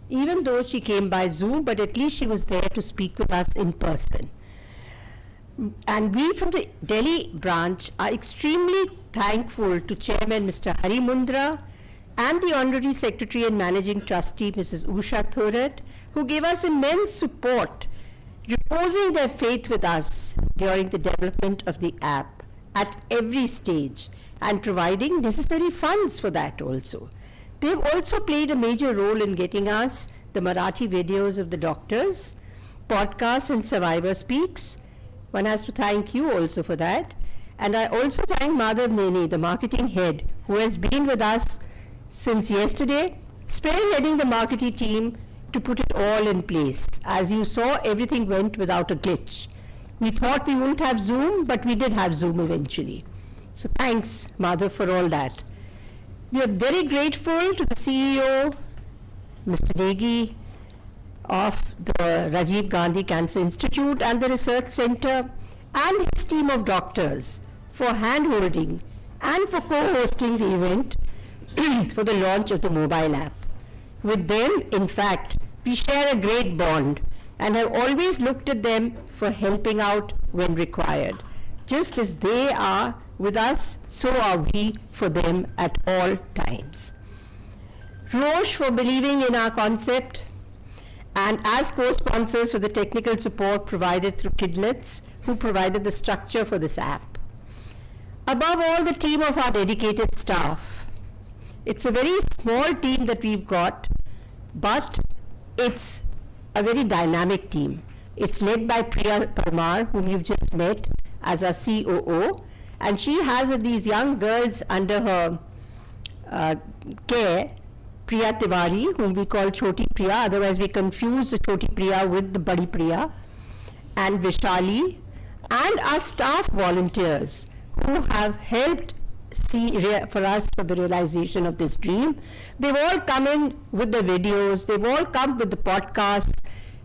even though she came by Zoom, but at least she was there to speak with us in person. And we from the Delhi branch are extremely thankful to Chairman Mr. Hari Mundra and the Honorary Secretary and Managing Trustee Mrs. Usha Thorat, who gave us immense support, reposing their faith with us during the development of the app at every stage and providing necessary funds for that also. They've also played a major role in getting us the Marathi videos of the doctors, podcasts and Survivor Speaks. One has to thank you also for that. And I also thank Madhav Neni, the marketing head, who has been with us since yesterday, spearheading the marketing team to put it all in place. As you saw, everything went without a glitch. We thought we wouldn't have Zoom, but we did have Zoom eventually. So thanks, Madhav, for all that. We are very grateful to the CEO, Mr. Negi, of the Rajiv Gandhi Cancer Institute and the Research Center, and his team of doctors for hand-holding and for co-hosting the event for the launch of the mobile app. With them, in fact, we share a great bond and have always looked at them for helping out when required. Just as they are with us, so are we for them at all times. Roche for believing in our concept, and as co-sponsors for the technical support provided through Kidlets, who provided the structure for this app. Above all, the team of our dedicated staff. It's a very small team that we've got, but it's a very dynamic team. It's led by Priya Parmar, whom you've just met as our COO, and she has these young girls under her care, Priya Tiwari, whom we call Choti Priya, otherwise we confuse the Choti Priya with the Badi Priya, and Vishali, and our staff volunteers who have helped for us for the realization of this dream. They've all come in with the videos, they've all come with the podcasts.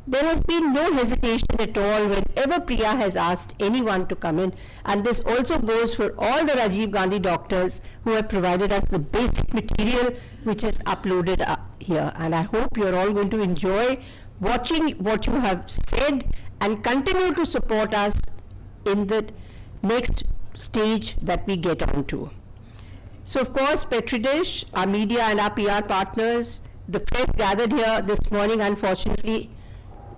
There has been no hesitation at all whenever Priya has asked anyone to come in, and this also goes for all the Rajiv Gandhi doctors who have provided us the basic material which is uploaded here. And I hope you're all going to enjoy watching what you have said and continue to support us in the next stage that we get on to. So of course, Petri Dish, our media and our PR partners, the press gathered here this morning, unfortunately,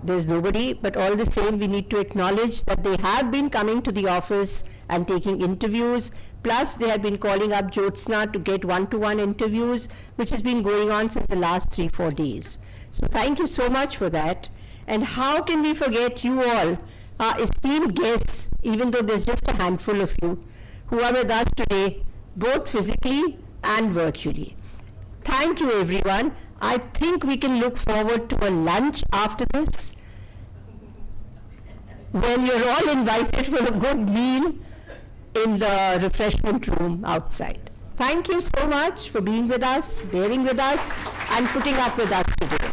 there's nobody, but all the same, we need to acknowledge that they have been coming to the office and taking interviews, plus they have been calling up Jyotsna to get one-to-one interviews, which has been going on since the last 3-4 days. So thank you so much for that. And how can we forget you all, our esteemed guests, even though there's just a handful of you, who are with us today, both physically and virtually. Thank you, everyone. I think we can look forward to a lunch after this, when you're all invited for a good meal in the refreshment room outside. Thank you so much for being with us, bearing with us, and putting up with us today.